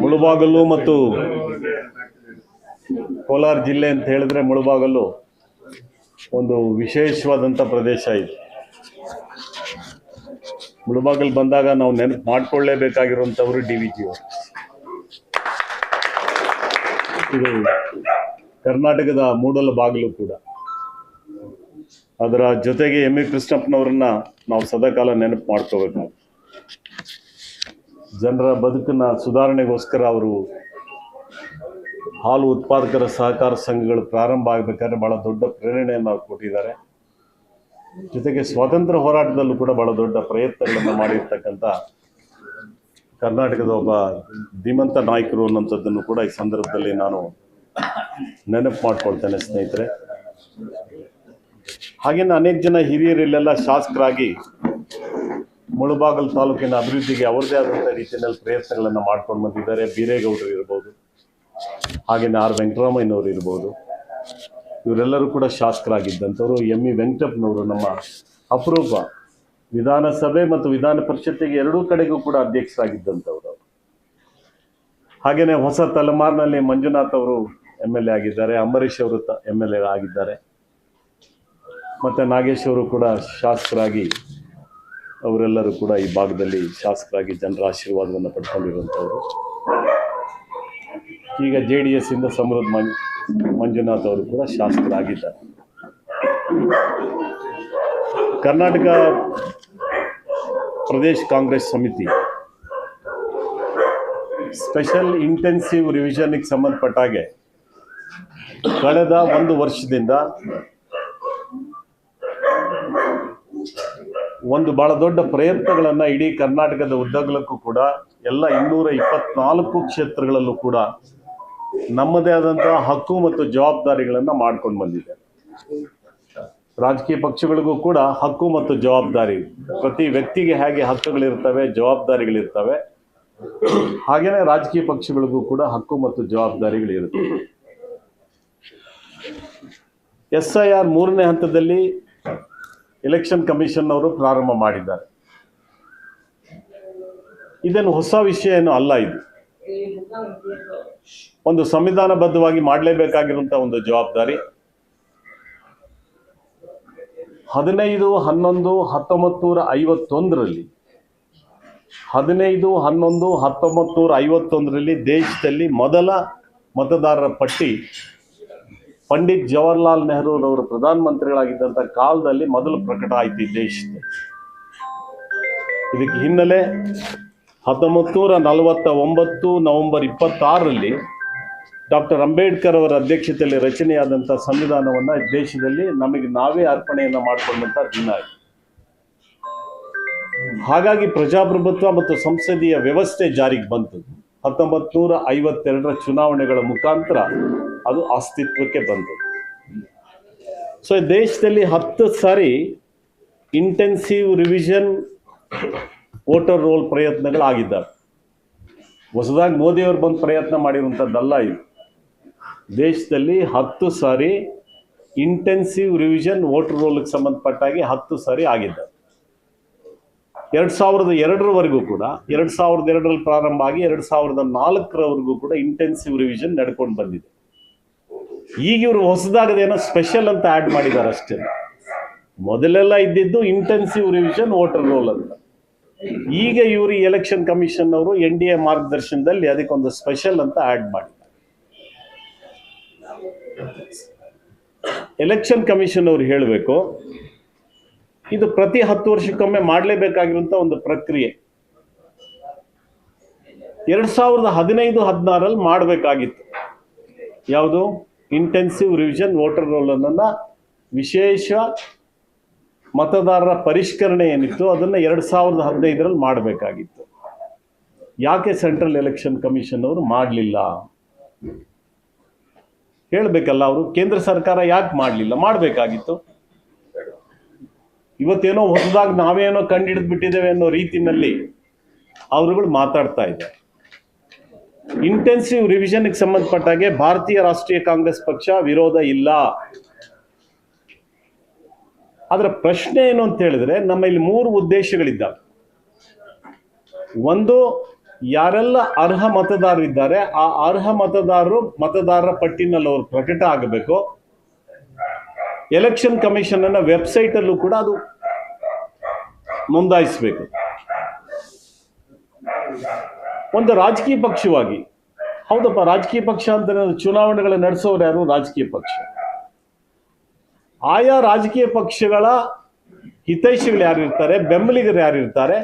ಮುಳಬಾಗಲು ಮತ್ತು ಕೋಲಾರ ಜಿಲ್ಲೆ ಅಂತ ಹೇಳಿದ್ರೆ ಮುಳಬಾಗಲು ಒಂದು ವಿಶೇಷವಾದಂಥ ಪ್ರದೇಶ ಇದೆ. ಮುಳಬಾಗಲು ಬಂದಾಗ ನಾವು ನೆನಪು ಮಾಡಿಕೊಳ್ಳೇಬೇಕಾಗಿರುವಂಥವರು DVG ಅವರು. ಇದು ಕರ್ನಾಟಕದ ಮೂಡಲ ಬಾಗಿಲು ಕೂಡ. ಅದರ ಜೊತೆಗೆ ಎಂ.ಎ. ಕೃಷ್ಣಪ್ಪನವ್ರನ್ನ ನಾವು ಸದಾಕಾಲ ನೆನಪು ಮಾಡ್ಕೋಬೇಕಾಗುತ್ತೆ. ಜನರ ಬದುಕನ್ನ ಸುಧಾರಣೆಗೋಸ್ಕರ ಅವರು ಹಾಲು ಉತ್ಪಾದಕರ ಸಹಕಾರ ಸಂಘಗಳು ಪ್ರಾರಂಭ ಆಗಬೇಕಾದ್ರೆ ಬಹಳ ದೊಡ್ಡ ಪ್ರೇರಣೆಯನ್ನು ಅವ್ರು ಕೊಟ್ಟಿದ್ದಾರೆ. ಜೊತೆಗೆ ಸ್ವಾತಂತ್ರ್ಯ ಹೋರಾಟದಲ್ಲೂ ಕೂಡ ಬಹಳ ದೊಡ್ಡ ಪ್ರಯತ್ನಗಳನ್ನು ಮಾಡಿರ್ತಕ್ಕಂಥ ಕರ್ನಾಟಕದ ಒಬ್ಬ ಧೀಮಂತ ನಾಯಕರು ಅನ್ನೋಂಥದ್ದನ್ನು ಕೂಡ ಈ ಸಂದರ್ಭದಲ್ಲಿ ನಾನು ನೆನಪು ಮಾಡ್ಕೊಳ್ತೇನೆ ಸ್ನೇಹಿತರೆ. ಹಾಗೇನೆ ಅನೇಕ ಜನ ಹಿರಿಯರಿಲ್ಲೆಲ್ಲ ಶಾಸಕರಾಗಿ ಮುಳಬಾಗಲು ತಾಲೂಕಿನ ಅಭಿವೃದ್ಧಿಗೆ ಅವರದೇ ಆದಂಥ ರೀತಿಯಲ್ಲಿ ಪ್ರಯತ್ನಗಳನ್ನು ಮಾಡ್ಕೊಂಡು ಬಂದಿದ್ದಾರೆ. ಬೀರೇಗೌಡರು ಇರ್ಬೋದು, ಹಾಗೆಯೇ ಆರ್ ವೆಂಕಟರಾಮಯ್ಯನವರು ಇರ್ಬೋದು, ಇವರೆಲ್ಲರೂ ಕೂಡ ಶಾಸಕರಾಗಿದ್ದಂಥವ್ರು. ಎಂ.ಇ. ವೆಂಕಟಪ್ಪನವರು ನಮ್ಮ ಅಪರೂಪ ವಿಧಾನಸಭೆ ಮತ್ತು ವಿಧಾನ ಪರಿಷತ್ತಿಗೆ ಎರಡೂ ಕಡೆಗೂ ಕೂಡ ಅಧ್ಯಕ್ಷರಾಗಿದ್ದಂಥವ್ರು. ಹಾಗೆಯೇ ಹೊಸ ತಲೆಮಾರಿನಲ್ಲಿ ಮಂಜುನಾಥ್ ಅವರು MLA ಆಗಿದ್ದಾರೆ, ಅಂಬರೀಷ್ ಅವರು MLA ಆಗಿದ್ದಾರೆ, ಮತ್ತು ನಾಗೇಶ್ ಅವರು ಕೂಡ ಶಾಸಕರಾಗಿ ಅವರೆಲ್ಲರೂ ಕೂಡ ಈ ಭಾಗದಲ್ಲಿ ಶಾಸಕರಾಗಿ ಜನರ ಆಶೀರ್ವಾದವನ್ನು ಪಡ್ಕೊಂಡಿರುವಂಥವರು. ಈಗ JDS ಇಂದ ಸಮೃದ್ಧ ಮಂಜುನಾಥ್ ಅವರು ಕೂಡ ಶಾಸಕರಾಗಿದ್ದಾರೆ. ಕರ್ನಾಟಕ ಪ್ರದೇಶ ಕಾಂಗ್ರೆಸ್ ಸಮಿತಿ ಸ್ಪೆಷಲ್ ಇಂಟೆನ್ಸಿವ್ ರಿವಿಷನ್ಗೆ ಸಂಬಂಧಪಟ್ಟ ಹಾಗೆ ಕಳೆದ ಒಂದು ವರ್ಷದಿಂದ ಒಂದು ಬಹಳ ದೊಡ್ಡ ಪ್ರಯತ್ನಗಳನ್ನು ಇಡೀ ಕರ್ನಾಟಕದ ಉದ್ದಗಲಕ್ಕೂ ಕೂಡ ಎಲ್ಲ 224 ಕ್ಷೇತ್ರಗಳಲ್ಲೂ ಕೂಡ ನಮ್ಮದೇ ಆದಂತಹ ಹಕ್ಕು ಮತ್ತು ಜವಾಬ್ದಾರಿಗಳನ್ನು ಮಾಡ್ಕೊಂಡು ಬಂದಿದೆ. ರಾಜಕೀಯ ಪಕ್ಷಗಳಿಗೂ ಕೂಡ ಹಕ್ಕು ಮತ್ತು ಜವಾಬ್ದಾರಿ, ಪ್ರತಿ ವ್ಯಕ್ತಿಗೆ ಹೇಗೆ ಹಕ್ಕುಗಳಿರ್ತವೆ, ಜವಾಬ್ದಾರಿಗಳಿರ್ತವೆ, ಹಾಗೇನೆ ರಾಜಕೀಯ ಪಕ್ಷಗಳಿಗೂ ಕೂಡ ಹಕ್ಕು ಮತ್ತು ಜವಾಬ್ದಾರಿಗಳಿರುತ್ತವೆ. SIR 3ನೇ ಹಂತದಲ್ಲಿ ಎಲೆಕ್ಷನ್ ಕಮಿಷನ್ ಅವರು ಪ್ರಾರಂಭ ಮಾಡಿದ್ದಾರೆ. ಇದೇನು ಹೊಸ ವಿಷಯ ಏನು ಅಲ್ಲ. ಇದು ಒಂದು ಸಂವಿಧಾನಬದ್ಧವಾಗಿ ಮಾಡಲೇಬೇಕಾಗಿರುವಂಥ ಒಂದು ಜವಾಬ್ದಾರಿ. 15/11/1951ರಲ್ಲಿ 15/11/1951ರಲ್ಲಿ ದೇಶದಲ್ಲಿ ಮೊದಲ ಮತದಾರರ ಪಟ್ಟಿ ಪಂಡಿತ್ ಜವಾಹರ್ಲಾಲ್ ನೆಹರೂರವರು ಪ್ರಧಾನಮಂತ್ರಿಗಳಾಗಿದ್ದಂಥ ಕಾಲದಲ್ಲಿ ಮೊದಲು ಪ್ರಕಟ ಆಯಿತು ಈ ದೇಶದಲ್ಲಿ. ಇದಕ್ಕೆ ಹಿನ್ನೆಲೆ 1949 ನವೆಂಬರ್ 26ರಲ್ಲಿ ಡಾಕ್ಟರ್ ಅಂಬೇಡ್ಕರ್ ಅವರ ಅಧ್ಯಕ್ಷತೆಯಲ್ಲಿ ರಚನೆಯಾದಂಥ ಸಂವಿಧಾನವನ್ನು ದೇಶದಲ್ಲಿ ನಮಗೆ ನಾವೇ ಅರ್ಪಣೆಯನ್ನು ಮಾಡಿಕೊಂಡಂಥ ದಿನ ಇದು. ಹಾಗಾಗಿ ಪ್ರಜಾಪ್ರಭುತ್ವ ಮತ್ತು ಸಂಸದೀಯ ವ್ಯವಸ್ಥೆ ಜಾರಿಗೆ ಬಂತು. 1952ರ ಚುನಾವಣೆಗಳ ಮುಖಾಂತರ ಅದು ಅಸ್ತಿತ್ವಕ್ಕೆ ಬಂತು. ಸೊ ದೇಶದಲ್ಲಿ 10 ಸಾರಿ ಇಂಟೆನ್ಸಿವ್ ರಿವಿಷನ್ ವೋಟರ್ ರೋಲ್ ಪ್ರಯತ್ನಗಳಾಗಿದ್ದಾವೆ. ಹೊಸದಾಗಿ ಮೋದಿಯವರು ಬಂದು ಪ್ರಯತ್ನ ಮಾಡಿರುವಂಥದ್ದಲ್ಲ ಇದು. ದೇಶದಲ್ಲಿ 10 ಸಾರಿ ಇಂಟೆನ್ಸಿವ್ ರಿವಿಷನ್ ವೋಟರ್ ರೋಲ್ಗೆ ಸಂಬಂಧಪಟ್ಟಾಗಿ 10 ಸಾರಿ ಆಗಿದ್ದಾವೆ. 2002ರವರೆಗೂ ಕೂಡ 2002ರಲ್ಲಿ ಪ್ರಾರಂಭ ಆಗಿ 2004ರವರೆಗೂ ಕೂಡ ಇಂಟೆನ್ಸಿವ್ ರಿವಿಷನ್ ನಡ್ಕೊಂಡು ಬಂದಿದೆ. ಈಗ ಇವರು ಹೊಸದಾಗದೇನೋ ಸ್ಪೆಷಲ್ ಅಂತ ಆ್ಯಡ್ ಮಾಡಿದ್ದಾರೆ ಅಷ್ಟೇ. ಮೊದಲೆಲ್ಲ ಇದ್ದಿದ್ದು ಇಂಟೆನ್ಸಿವ್ ರಿವಿಷನ್ ವೋಟರ್ ರೋಲ್ ಅಂತ. ಈಗ ಇವರು ಎಲೆಕ್ಷನ್ ಕಮಿಷನ್ ಅವರು NDA ಮಾರ್ಗದರ್ಶನದಲ್ಲಿ ಅದಕ್ಕೊಂದು ಸ್ಪೆಷಲ್ ಅಂತ ಆ್ಯಡ್ ಮಾಡಿದ್ದಾರೆ. ಎಲೆಕ್ಷನ್ ಕಮಿಷನ್ ಅವರು ಹೇಳಬೇಕು, ಇದು ಪ್ರತಿ 10 ವರ್ಷಕ್ಕೊಮ್ಮೆ ಮಾಡಲೇಬೇಕಾಗಿರುವಂಥ ಒಂದು ಪ್ರಕ್ರಿಯೆ. 2015-16ರಲ್ಲಿ ಮಾಡಬೇಕಾಗಿತ್ತು. ಯಾವುದು? ಇಂಟೆನ್ಸಿವ್ ರಿವಿಷನ್ ವೋಟರ್ ರೋಲ್ ಅನ್ನ ವಿಶೇಷ ಮತದಾರರ ಪರಿಷ್ಕರಣೆ ಏನಿತ್ತು ಅದನ್ನು 2015ರಲ್ಲಿ ಮಾಡಬೇಕಾಗಿತ್ತು. ಯಾಕೆ ಸೆಂಟ್ರಲ್ ಎಲೆಕ್ಷನ್ ಕಮಿಷನ್ ಅವರು ಮಾಡಲಿಲ್ಲ? ಹೇಳಬೇಕಲ್ಲ ಅವರು. ಕೇಂದ್ರ ಸರ್ಕಾರ ಯಾಕೆ ಮಾಡಲಿಲ್ಲ? ಮಾಡಬೇಕಾಗಿತ್ತು. ಇವತ್ತೇನೋ ಹೊಸದಾಗಿ ನಾವೇನೋ ಕಂಡುಹಿಡಿದು ಬಿಟ್ಟಿದ್ದೇವೆ ಅನ್ನೋ ರೀತಿಯಲ್ಲಿ ಅವರುಗಳು ಮಾತಾಡ್ತಾ ಇದ್ದಾರೆ. ಇಂಟೆನ್ಸಿವ್ ರಿವಿಷನ್ಗೆ ಸಂಬಂಧಪಟ್ಟಾಗೆ ಭಾರತೀಯ ರಾಷ್ಟ್ರೀಯ ಕಾಂಗ್ರೆಸ್ ಪಕ್ಷ ವಿರೋಧ ಇಲ್ಲ. ಅದರ ಪ್ರಶ್ನೆ ಏನು ಅಂತ ಹೇಳಿದ್ರೆ, ನಮ್ಮ ಇಲ್ಲಿ 3 ಉದ್ದೇಶಗಳಿದ್ದಾವೆ. ಒಂದು, ಯಾರೆಲ್ಲ ಅರ್ಹ ಮತದಾರರಿದ್ದಾರೆ ಆ ಅರ್ಹ ಮತದಾರರ ಪಟ್ಟಿನಲ್ಲಿ ಅವರು ಪ್ರಕಟ ಆಗಬೇಕು. ಎಲೆಕ್ಷನ್ ಕಮಿಷನ್ ಅನ್ನ ವೆಬ್ಸೈಟ್ ಅಲ್ಲೂ ಕೂಡ ಅದು ನೋಂದಾಯಿಸಬೇಕು. ಒಂದು ರಾಜಕೀಯ ಪಕ್ಷವಾಗಿ, ಹೌದಪ್ಪ, ರಾಜಕೀಯ ಪಕ್ಷ ಅಂತ ಚುನಾವಣೆಗಳ ನಡೆಸೋರು ಯಾರು? ರಾಜಕೀಯ ಪಕ್ಷ. ಆಯಾ ರಾಜಕೀಯ ಪಕ್ಷಗಳ ಹಿತೈಷಿಗಳು ಯಾರಿರ್ತಾರೆ, ಬೆಂಬಲಿಗರು ಯಾರಿರ್ತಾರೆ,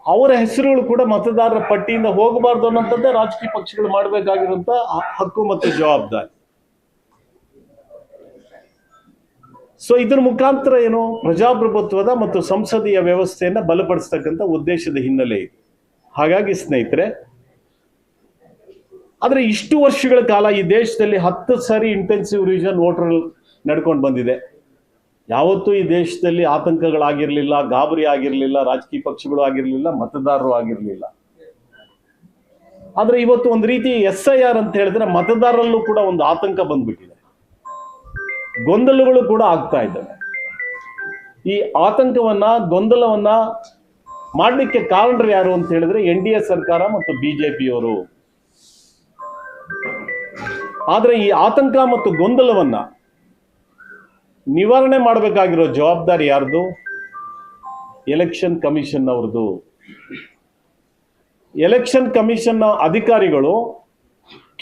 ಅವರ ಹೆಸರುಗಳು ಕೂಡ ಮತದಾರರ ಪಟ್ಟಿಯಿಂದ ಹೋಗಬಾರ್ದು ಅನ್ನೋಂಥದ್ದೇ ರಾಜಕೀಯ ಪಕ್ಷಗಳು ಮಾಡಬೇಕಾಗಿರುವಂತ ಹಕ್ಕು ಮತ್ತು ಜವಾಬ್ದಾರಿ. ಸೊ ಇದರ ಮುಖಾಂತರ ಏನು, ಪ್ರಜಾಪ್ರಭುತ್ವದ ಮತ್ತು ಸಂಸದೀಯ ವ್ಯವಸ್ಥೆಯನ್ನು ಬಲಪಡಿಸ್ತಕ್ಕಂಥ ಉದ್ದೇಶದ ಹಿನ್ನೆಲೆ ಇದೆ. ಹಾಗಾಗಿ ಸ್ನೇಹಿತರೆ, ಆದರೆ ಇಷ್ಟು ವರ್ಷಗಳ ಕಾಲ ಈ ದೇಶದಲ್ಲಿ 10 ಸಾರಿ ಇಂಟೆನ್ಸಿವ್ ರಿವಿಷನ್ ವೋಟರ್ ನಡ್ಕೊಂಡು ಬಂದಿದೆ. ಯಾವತ್ತೂ ಈ ದೇಶದಲ್ಲಿ ಆತಂಕಗಳಾಗಿರ್ಲಿಲ್ಲ, ಗಾಬರಿ ಆಗಿರಲಿಲ್ಲ, ರಾಜಕೀಯ ಪಕ್ಷಗಳು ಆಗಿರಲಿಲ್ಲ, ಮತದಾರರು ಆಗಿರಲಿಲ್ಲ. ಆದರೆ ಇವತ್ತು ಒಂದು ರೀತಿ SIR ಅಂತ ಹೇಳಿದ್ರೆ ಮತದಾರರಲ್ಲೂ ಕೂಡ ಒಂದು ಆತಂಕ ಬಂದ್ಬಿಟ್ಟಿದೆ, ಗೊಂದಲಗಳು ಕೂಡ ಆಗ್ತಾ ಇದ್ದಾವೆ. ಈ ಆತಂಕವನ್ನ, ಗೊಂದಲವನ್ನ ಮಾಡಲಿಕ್ಕೆ ಕಾರಣರು ಯಾರು ಅಂತ ಹೇಳಿದ್ರೆ NDA ಸರ್ಕಾರ ಮತ್ತು ಬಿಜೆಪಿಯವರು. ಆದ್ರೆ ಈ ಆತಂಕ ಮತ್ತು ಗೊಂದಲವನ್ನ ನಿವಾರಣೆ ಮಾಡಬೇಕಾಗಿರೋ ಜವಾಬ್ದಾರಿ ಯಾರ್ದು? ಎಲೆಕ್ಷನ್ ಕಮಿಷನ್ ಅವ್ರದ್ದು. ಎಲೆಕ್ಷನ್ ಕಮಿಷನ್ ಅಧಿಕಾರಿಗಳು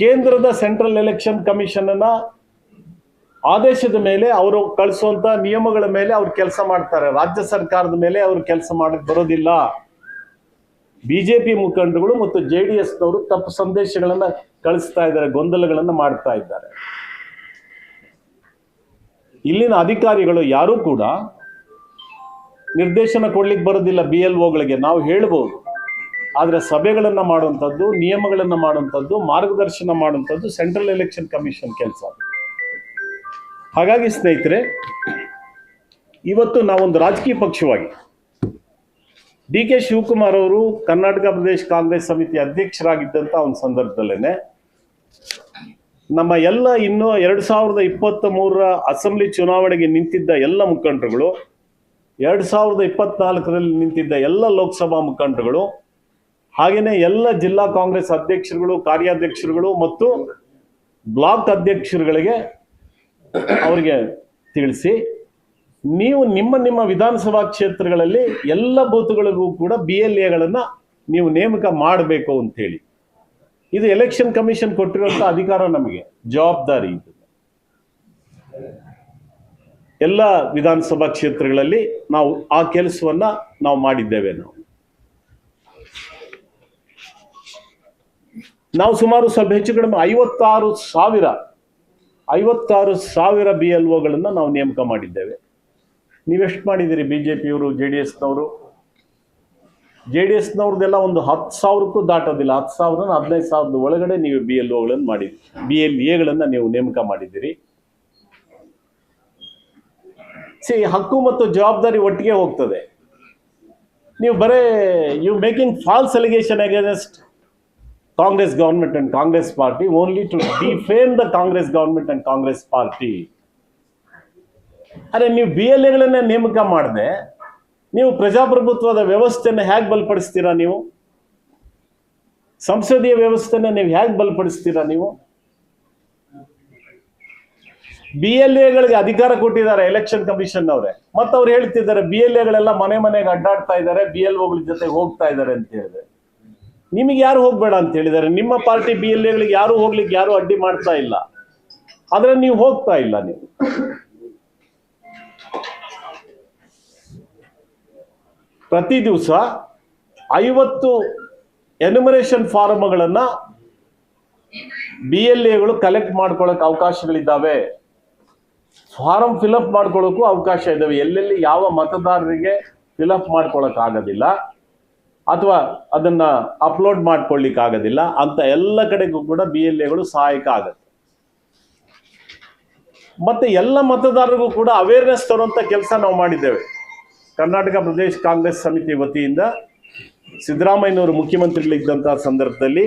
ಕೇಂದ್ರದ ಸೆಂಟ್ರಲ್ ಎಲೆಕ್ಷನ್ ಕಮಿಷನ್ ಅನ್ನ ಆದೇಶದ ಮೇಲೆ, ಅವರು ಕಳಿಸುವಂತ ನಿಯಮಗಳ ಮೇಲೆ ಅವ್ರು ಕೆಲಸ ಮಾಡ್ತಾರೆ. ರಾಜ್ಯ ಸರ್ಕಾರದ ಮೇಲೆ ಅವರು ಕೆಲಸ ಮಾಡಕ್ ಬರೋದಿಲ್ಲ. ಬಿಜೆಪಿ ಮುಖಂಡರುಗಳು ಮತ್ತು JDSನವರು ತಪ್ಪು ಸಂದೇಶಗಳನ್ನ ಕಳಿಸ್ತಾ ಇದ್ದಾರೆ, ಗೊಂದಲಗಳನ್ನ ಮಾಡ್ತಾ ಇದ್ದಾರೆ. ಇಲ್ಲಿನ ಅಧಿಕಾರಿಗಳು ಯಾರೂ ಕೂಡ ನಿರ್ದೇಶನ ಕೊಡ್ಲಿಕ್ಕೆ ಬರೋದಿಲ್ಲ BLOಗಳಿಗೆ. ನಾವು ಹೇಳ್ಬೋದು, ಆದ್ರೆ ಸಭೆಗಳನ್ನ ಮಾಡುವಂಥದ್ದು, ನಿಯಮಗಳನ್ನ ಮಾಡುವಂಥದ್ದು, ಮಾರ್ಗದರ್ಶನ ಮಾಡುವಂಥದ್ದು ಸೆಂಟ್ರಲ್ ಎಲೆಕ್ಷನ್ ಕಮಿಷನ್ ಕೆಲಸ. ಹಾಗಾಗಿ ಸ್ನೇಹಿತರೆ, ಇವತ್ತು ನಾವೊಂದು ರಾಜಕೀಯ ಪಕ್ಷವಾಗಿ DK ಶಿವಕುಮಾರ್ ಅವರು ಕರ್ನಾಟಕ ಪ್ರದೇಶ ಕಾಂಗ್ರೆಸ್ ಸಮಿತಿ ಅಧ್ಯಕ್ಷರಾಗಿದ್ದಂಥ ಒಂದು ಸಂದರ್ಭದಲ್ಲೇನೆ ನಮ್ಮ ಎಲ್ಲ ಇನ್ನೂ 2023 ಅಸೆಂಬ್ಲಿ ಚುನಾವಣೆಗೆ ನಿಂತಿದ್ದ ಎಲ್ಲ ಮುಖಂಡರುಗಳು, 2024ರಲ್ಲಿ ನಿಂತಿದ್ದ ಎಲ್ಲ ಲೋಕಸಭಾ ಮುಖಂಡರುಗಳು, ಹಾಗೆಯೇ ಎಲ್ಲ ಜಿಲ್ಲಾ ಕಾಂಗ್ರೆಸ್ ಅಧ್ಯಕ್ಷರುಗಳು, ಕಾರ್ಯಾಧ್ಯಕ್ಷರುಗಳು ಮತ್ತು ಬ್ಲಾಕ್ ಅಧ್ಯಕ್ಷರುಗಳಿಗೆ ಅವರಿಗೆ ತಿಳಿಸಿ, ನೀವು ನಿಮ್ಮ ವಿಧಾನಸಭಾ ಕ್ಷೇತ್ರಗಳಲ್ಲಿ ಎಲ್ಲ ಬೂತ್ಗಳಿಗೂ ಕೂಡ BLAಗಳನ್ನ ನೀವು ನೇಮಕ ಮಾಡಬೇಕು ಅಂತ ಹೇಳಿ. ಇದು ಎಲೆಕ್ಷನ್ ಕಮಿಷನ್ ಕೊಟ್ಟಿರುವಂತ ಅಧಿಕಾರ, ನಮಗೆ ಜವಾಬ್ದಾರಿ ಇದು. ಎಲ್ಲ ವಿಧಾನಸಭಾ ಕ್ಷೇತ್ರಗಳಲ್ಲಿ ನಾವು ಆ ಕೆಲಸವನ್ನ ನಾವು ಮಾಡಿದ್ದೇವೆ. ನಾವು ಸುಮಾರು ಸ್ವಲ್ಪ ಹೆಚ್ಚು ಕಡಿಮೆ 56,000 BLOಗಳನ್ನ ನಾವು ನೇಮಕ ಮಾಡಿದ್ದೇವೆ. ನೀವೆಷ್ಟು ಮಾಡಿದ್ದೀರಿ? BJPಯವರು, JDSನವರು? JDSನವ್ರದ್ದೆಲ್ಲ ಒಂದು 10,000ಕ್ಕೂ ದಾಟೋದಿಲ್ಲ. 10,000 15,000 ಒಳಗಡೆ ನೀವು BLOಗಳನ್ನು ಮಾಡಿದ್ದೀರಿ, BLAಗಳನ್ನ ನೀವು ನೇಮಕ ಮಾಡಿದ್ದೀರಿ. ಹಕ್ಕು ಮತ್ತು ಜವಾಬ್ದಾರಿ ಒಟ್ಟಿಗೆ ಹೋಗ್ತದೆ. ನೀವು ಬರೇ you making false allegation against Congress government and Congress party only to defame the Congress government and Congress party. ಅರೆ, ನೀವು BLAಗಳನ್ನ ನೇಮಕ ಮಾಡದೆ ನೀವು ಪ್ರಜಾಪ್ರಭುತ್ವದ ವ್ಯವಸ್ಥೆಯನ್ನು ಹೇಗೆ ಬಲಪಡಿಸ್ತೀರಾ? ನೀವು ಸಂಸದೀಯ ವ್ಯವಸ್ಥೆನ ನೀವು ಹೇಗೆ ಬಲಪಡಿಸ್ತೀರಾ? ನೀವು BLAಗಳಿಗೆ ಅಧಿಕಾರ ಕೊಟ್ಟಿದ್ದಾರೆ ಎಲೆಕ್ಷನ್ ಕಮಿಷನ್ ಅವರೇ, ಮತ್ತೆ ಅವ್ರು ಹೇಳ್ತಿದ್ದಾರೆ BLAಗಳೆಲ್ಲ ಮನೆಗೆ ಅಡ್ಡಾಡ್ತಾ ಇದ್ದಾರೆ, BLOಗಳ ಜೊತೆ ಹೋಗ್ತಾ ಇದ್ದಾರೆ ಅಂತ ಹೇಳಿದ್ರೆ, ನಿಮಗೆ ಯಾರು ಹೋಗ್ಬೇಡ ಅಂತ ಹೇಳಿದ್ದಾರೆ? ನಿಮ್ಮ ಪಾರ್ಟಿ BLAಗಳಿಗೆ ಯಾರು ಹೋಗ್ಲಿಕ್ಕೆ ಯಾರು ಅಡ್ಡಿ ಮಾಡ್ತಾ ಇಲ್ಲ, ಆದ್ರೆ ನೀವು ಹೋಗ್ತಾ ಇಲ್ಲ. ನೀವು ಪ್ರತಿ ದಿವಸ 50 ಎನ್ಯುಮರೇಷನ್ ಫಾರ್ಮ್ಗಳನ್ನ BLAಗಳು ಕಲೆಕ್ಟ್ ಮಾಡ್ಕೊಳ್ಳೋಕೆ ಅವಕಾಶಗಳಿದ್ದಾವೆ. ಫಾರಂ ಫಿಲಪ್ ಮಾಡ್ಕೊಳ್ಳೋಕ್ಕೂ ಅವಕಾಶ ಇದ್ದಾವೆ. ಎಲ್ಲೆಲ್ಲಿ ಯಾವ ಮತದಾರರಿಗೆ ಫಿಲಪ್ ಮಾಡ್ಕೊಳ್ಳೋಕೆ ಆಗೋದಿಲ್ಲ ಅಥವಾ ಅದನ್ನ ಅಪ್ಲೋಡ್ ಮಾಡ್ಕೊಳ್ಳಿಕ್ಕೆ ಆಗೋದಿಲ್ಲ ಅಂತ ಎಲ್ಲ ಕಡೆಗೂ ಕೂಡ BLAಗಳು ಸಹಾಯಕ ಆಗುತ್ತೆ. ಮತ್ತೆ ಎಲ್ಲ ಮತದಾರರಿಗೂ ಕೂಡ ಅವೇರ್ನೆಸ್ ತರುವಂತ ಕೆಲಸ ನಾವು ಮಾಡಿದ್ದೇವೆ. ಕರ್ನಾಟಕ ಪ್ರದೇಶ ಕಾಂಗ್ರೆಸ್ ಸಮಿತಿ ವತಿಯಿಂದ ಸಿದ್ದರಾಮಯ್ಯನವರು ಮುಖ್ಯಮಂತ್ರಿಗಳಿದ್ದಂತಹ ಸಂದರ್ಭದಲ್ಲಿ,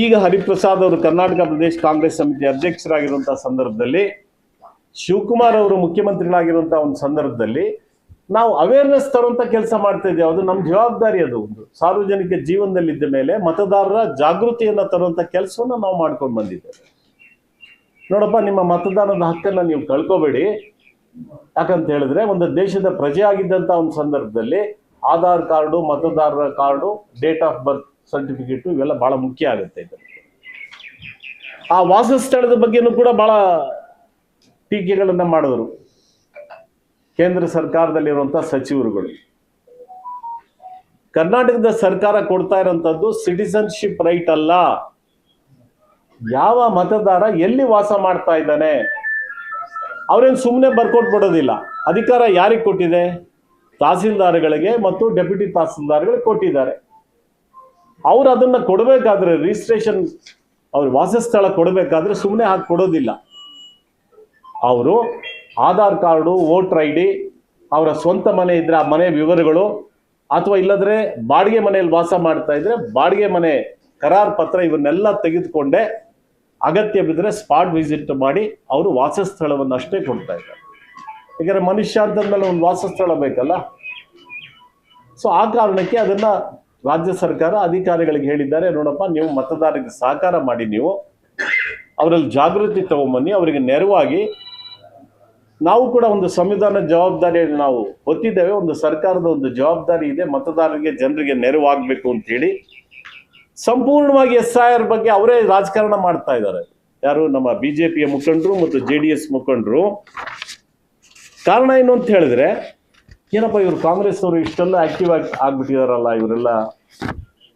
ಈಗ ಹರಿಪ್ರಸಾದ್ ಅವರು ಕರ್ನಾಟಕ ಪ್ರದೇಶ ಕಾಂಗ್ರೆಸ್ ಸಮಿತಿ ಅಧ್ಯಕ್ಷರಾಗಿರುವಂತಹ ಸಂದರ್ಭದಲ್ಲಿ, ಶಿವಕುಮಾರ್ ಅವರು ಮುಖ್ಯಮಂತ್ರಿಗಳಾಗಿರುವಂತಹ ಒಂದು ಸಂದರ್ಭದಲ್ಲಿ ನಾವು ಅವೇರ್ನೆಸ್ ತರುವಂತ ಕೆಲಸ ಮಾಡ್ತಾ ಇದ್ದೇವೆ. ಅದು ನಮ್ಮ ಜವಾಬ್ದಾರಿ. ಅದು ಒಂದು ಸಾರ್ವಜನಿಕ ಜೀವನದಲ್ಲಿದ್ದ ಮೇಲೆ ಮತದಾರರ ಜಾಗೃತಿಯನ್ನ ತರುವಂತ ಕೆಲಸವನ್ನ ನಾವು ಮಾಡ್ಕೊಂಡು ಬಂದಿದ್ದೇವೆ. ನೋಡಪ್ಪ, ನಿಮ್ಮ ಮತದಾನದ ಹಕ್ಕನ್ನ ನೀವು ಕಳ್ಕೋಬೇಡಿ. ಯಾಕಂತ ಹೇಳಿದ್ರೆ ಒಂದು ದೇಶದ ಪ್ರಜೆ ಆಗಿದ್ದಂತ ಒಂದು ಸಂದರ್ಭದಲ್ಲಿ ಆಧಾರ್ ಕಾರ್ಡು, ಮತದಾರರ card, date of birth certificate ಇವೆಲ್ಲ ಬಹಳ ಮುಖ್ಯ ಆಗುತ್ತೆ. ಆ ವಾಸಸ್ಥಳದ ಬಗ್ಗೆನೂ ಕೂಡ ಬಹಳ ಟೀಕೆಗಳನ್ನ ಮಾಡಿದ್ರು ಕೇಂದ್ರ ಸರ್ಕಾರದಲ್ಲಿರುವಂತ ಸಚಿವರುಗಳು. ಕರ್ನಾಟಕದ ಸರ್ಕಾರ ಕೊಡ್ತಾ ಇರೋಂಥದ್ದು ಸಿಟಿಸನ್ಶಿಪ್ ರೈಟ್ ಅಲ್ಲ. ಯಾವ ಮತದಾರ ಎಲ್ಲಿ ವಾಸ ಮಾಡ್ತಾ ಇದ್ದಾನೆ ಅವ್ರೇನು ಸುಮ್ಮನೆ ಬರ್ಕೊಟ್ಬಿಡೋದಿಲ್ಲ. ಅಧಿಕಾರ ಯಾರಿಗೆ ಕೊಟ್ಟಿದೆ? ತಹಸೀಲ್ದಾರ್ಗಳಿಗೆ ಮತ್ತು ಡೆಪ್ಯೂಟಿ ತಹಸೀಲ್ದಾರ್ಗಳಿಗೆ ಕೊಟ್ಟಿದ್ದಾರೆ. ಅವ್ರು ಅದನ್ನ ಕೊಡಬೇಕಾದ್ರೆ, ರಿಜಿಸ್ಟ್ರೇಷನ್ ಅವ್ರ ವಾಸಸ್ಥಳ ಕೊಡಬೇಕಾದ್ರೆ ಸುಮ್ಮನೆ ಹಾಕಿ ಕೊಡೋದಿಲ್ಲ. ಅವರು Aadhaar card, voter I D, ಅವರ ಸ್ವಂತ ಮನೆ ಇದ್ರೆ ಆ ಮನೆ ವಿವರಗಳು, ಅಥವಾ ಇಲ್ಲದ್ರೆ ಬಾಡಿಗೆ ಮನೆಯಲ್ಲಿ ವಾಸ ಮಾಡ್ತಾ ಇದ್ರೆ ಬಾಡಿಗೆ ಮನೆ ಕರಾರ್ ಪತ್ರ, ಇವನ್ನೆಲ್ಲ ತೆಗೆದುಕೊಂಡೇ ಅಗತ್ಯ ಬಿದ್ದರೆ ಸ್ಪಾಟ್ ವಿಸಿಟ್ ಮಾಡಿ ಅವರು ವಾಸಸ್ಥಳವನ್ನು ಅಷ್ಟೇ ಕೊಡ್ತಾ ಇದ್ದಾರೆ. ಯಾಕಂದ್ರೆ ಮನುಷ್ಯ ಅಂತಂದ್ಮೇಲೆ ಒಂದು ವಾಸಸ್ಥಳ ಬೇಕಲ್ಲ. ಸೊ ಆ ಕಾರಣಕ್ಕೆ ಅದನ್ನ ರಾಜ್ಯ ಸರ್ಕಾರ ಅಧಿಕಾರಿಗಳಿಗೆ ಹೇಳಿದ್ದಾರೆ, ನೋಡಪ್ಪ, ನೀವು ಮತದಾರರಿಗೆ ಸಹಕಾರ ಮಾಡಿ, ನೀವು ಅವರಲ್ಲಿ ಜಾಗೃತಿ ತಗೊಂಬನ್ನಿ, ಅವರಿಗೆ ನೆರವಾಗಿ. ನಾವು ಕೂಡ ಒಂದು ಸಂವಿಧಾನದ ಜವಾಬ್ದಾರಿಯನ್ನು ನಾವು ಹೊತ್ತಿದ್ದೇವೆ. ಒಂದು ಸರ್ಕಾರದ ಒಂದು ಜವಾಬ್ದಾರಿ ಇದೆ, ಮತದಾರರಿಗೆ, ಜನರಿಗೆ ನೆರವಾಗಬೇಕು ಅಂತ ಹೇಳಿ ಸಂಪೂರ್ಣವಾಗಿ SIR ಬಗ್ಗೆ ಅವರೇ ರಾಜಕಾರಣ ಮಾಡ್ತಾ ಇದ್ದಾರೆ. ಯಾರು? ನಮ್ಮ ಬಿಜೆಪಿಯ ಮುಖಂಡರು ಮತ್ತು JDS ಮುಖಂಡರು. ಕಾರಣ ಏನು ಅಂತ ಹೇಳಿದ್ರೆ, ಏನಪ್ಪ ಇವರು ಕಾಂಗ್ರೆಸ್ ಅವರು ಇಷ್ಟೆಲ್ಲ ಆಕ್ಟಿವ್ ಆಗ್ಬಿಟ್ಟಿದಾರಲ್ಲ, ಇವರೆಲ್ಲ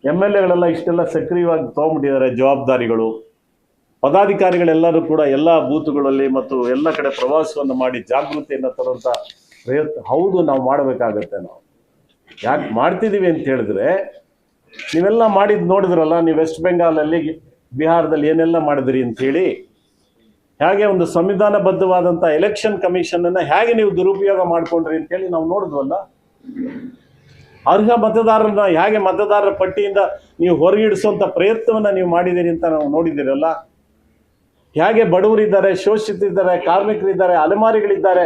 MLAಗಳೆಲ್ಲ ಇಷ್ಟೆಲ್ಲ ಸಕ್ರಿಯವಾಗಿ ತಗೊಂಡ್ಬಿಟ್ಟಿದ್ದಾರೆ ಜವಾಬ್ದಾರಿಗಳು. ಪದಾಧಿಕಾರಿಗಳೆಲ್ಲರೂ ಕೂಡ ಎಲ್ಲ ಬೂತ್ಗಳಲ್ಲಿ ಮತ್ತು ಎಲ್ಲ ಕಡೆ ಪ್ರವಾಸವನ್ನು ಮಾಡಿ ಜಾಗೃತಿಯನ್ನು ತರುವಂತ ಪ್ರಯತ್ನ. ಹೌದು, ನಾವು ಮಾಡಬೇಕಾಗತ್ತೆ. ನಾವು ಯಾಕೆ ಮಾಡ್ತಿದ್ದೀವಿ ಅಂತ ಹೇಳಿದ್ರೆ, ನೀವೆಲ್ಲ ಮಾಡಿದ್ ನೋಡಿದ್ರಲ್ಲ, ನೀವು ವೆಸ್ಟ್ ಬೆಂಗಾಲಲ್ಲಿ, ಬಿಹಾರದಲ್ಲಿ ಏನೆಲ್ಲ ಮಾಡಿದ್ರಿ ಅಂತ ಹೇಳಿ, ಹೇಗೆ ಒಂದು ಸಂವಿಧಾನಬದ್ಧವಾದಂಥ ಎಲೆಕ್ಷನ್ ಕಮಿಷನ್ ಅನ್ನ ಹೇಗೆ ನೀವು ದುರುಪಯೋಗ ಮಾಡ್ಕೊಂಡ್ರಿ ಅಂತ ಹೇಳಿ ನಾವು ನೋಡಿದ್ವಲ್ಲ. ಅರ್ಹ ಮತದಾರರನ್ನ ಹೇಗೆ ಮತದಾರರ ಪಟ್ಟಿಯಿಂದ ನೀವು ಹೊರಗಿಡಿಸುವಂತ ಪ್ರಯತ್ನವನ್ನ ನೀವು ಮಾಡಿದ್ದೀರಿ ಅಂತ ನಾವು ನೋಡಿದ್ದೀರಲ್ಲ. ಹೇಗೆ ಬಡವರಿದ್ದಾರೆ, ಶೋಷಿತರಿದ್ದಾರೆ, ಕಾರ್ಮಿಕರಿದ್ದಾರೆ, ಅಲೆಮಾರಿಗಳಿದ್ದಾರೆ,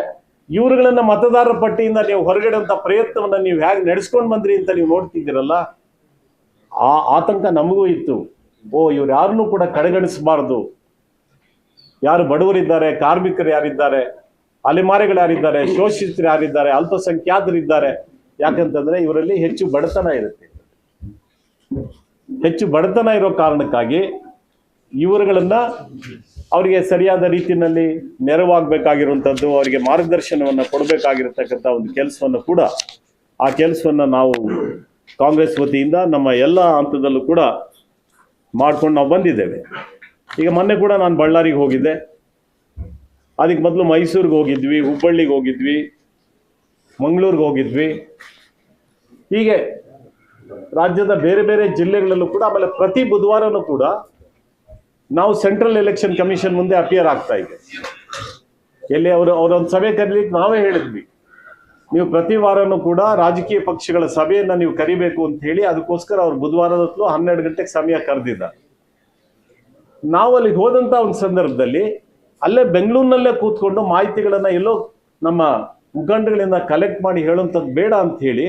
ಇವ್ರುಗಳನ್ನ ಮತದಾರರ ಪಟ್ಟಿಯಿಂದ ನೀವು ಹೊರಗಿಡುವಂತ ಪ್ರಯತ್ನವನ್ನ ನೀವು ಹೇಗೆ ನಡೆಸ್ಕೊಂಡು ಬಂದ್ರಿ ಅಂತ ನೀವು ನೋಡ್ತಿದ್ದೀರಲ್ಲ. ಆ ಆತಂಕ ನಮಗೂ ಇತ್ತು. ಇವ್ರು ಯಾರನ್ನೂ ಕೂಡ ಕಡೆಗಣಿಸಬಾರ್ದು. ಯಾರು ಬಡವರಿದ್ದಾರೆ, ಕಾರ್ಮಿಕರು ಯಾರಿದ್ದಾರೆ, ಅಲೆಮಾರಿಗಳು ಯಾರಿದ್ದಾರೆ, ಶೋಷಿತರು ಯಾರಿದ್ದಾರೆ, ಅಲ್ಪಸಂಖ್ಯಾತರಿದ್ದಾರೆ, ಯಾಕಂತಂದ್ರೆ ಇವರಲ್ಲಿ ಹೆಚ್ಚು ಬಡತನ ಇರುತ್ತೆ. ಹೆಚ್ಚು ಬಡತನ ಇರೋ ಕಾರಣಕ್ಕಾಗಿ ಇವರುಗಳನ್ನ ಅವರಿಗೆ ಸರಿಯಾದ ರೀತಿಯಲ್ಲಿ ನೆರವಾಗಬೇಕಾಗಿರುವಂಥದ್ದು, ಅವರಿಗೆ ಮಾರ್ಗದರ್ಶನವನ್ನು ಕೊಡಬೇಕಾಗಿರತಕ್ಕಂಥ ಒಂದು ಕೆಲಸವನ್ನು ಕೂಡ, ಆ ಕೆಲಸವನ್ನು ನಾವು ಕಾಂಗ್ರೆಸ್ ವತಿಯಿಂದ ನಮ್ಮ ಎಲ್ಲ ಹಂತದಲ್ಲೂ ಕೂಡ ಮಾಡ್ಕೊಂಡು ನಾವು ಬಂದಿದ್ದೇವೆ. ಈಗ ಮೊನ್ನೆ ಕೂಡ ನಾನು ಬಳ್ಳಾರಿಗೆ ಹೋಗಿದ್ದೆ, ಅದಕ್ಕೆ ಮೊದಲು ಮೈಸೂರಿಗೆ ಹೋಗಿದ್ವಿ, ಹುಬ್ಬಳ್ಳಿಗೆ ಹೋಗಿದ್ವಿ, ಮಂಗಳೂರಿಗೆ ಹೋಗಿದ್ವಿ. ಹೀಗೆ ರಾಜ್ಯದ ಬೇರೆ ಬೇರೆ ಜಿಲ್ಲೆಗಳಲ್ಲೂ ಕೂಡ, ಆಮೇಲೆ ಪ್ರತಿ ಬುಧವಾರನೂ ಕೂಡ ನಾವು ಸೆಂಟ್ರಲ್ ಎಲೆಕ್ಷನ್ ಕಮಿಷನ್ ಮುಂದೆ ಅಪಿಯರ್ ಆಗ್ತಾ ಇದೆ. ಎಲ್ಲಿ ಅವರೊಂದು ಸಭೆ ಕರೀಲಿಕ್ಕೆ ನಾವೇ ಹೇಳಿದ್ವಿ, ನೀವು ಪ್ರತಿ ವಾರನೂ ಕೂಡ ರಾಜಕೀಯ ಪಕ್ಷಗಳ ಸಭೆಯನ್ನ ನೀವು ಕರಿಬೇಕು ಅಂತ ಹೇಳಿ. ಅದಕ್ಕೋಸ್ಕರ ಅವ್ರು ಬುಧವಾರದ ಹೊತ್ತು 12 ಗಂಟೆಗೆ ಸಮಯ ಕರೆದಿದ್ದಾರೆ. ನಾವು ಅಲ್ಲಿಗೆ ಹೋದಂತ ಒಂದು ಸಂದರ್ಭದಲ್ಲಿ ಅಲ್ಲೇ ಬೆಂಗಳೂರಿನಲ್ಲೇ ಕೂತ್ಕೊಂಡು ಮಾಹಿತಿಗಳನ್ನ ಎಲ್ಲೋ ನಮ್ಮ ಮುಖಂಡಗಳಿಂದ ಕಲೆಕ್ಟ್ ಮಾಡಿ ಹೇಳುವಂಥದ್ದು ಬೇಡ ಅಂತ ಹೇಳಿ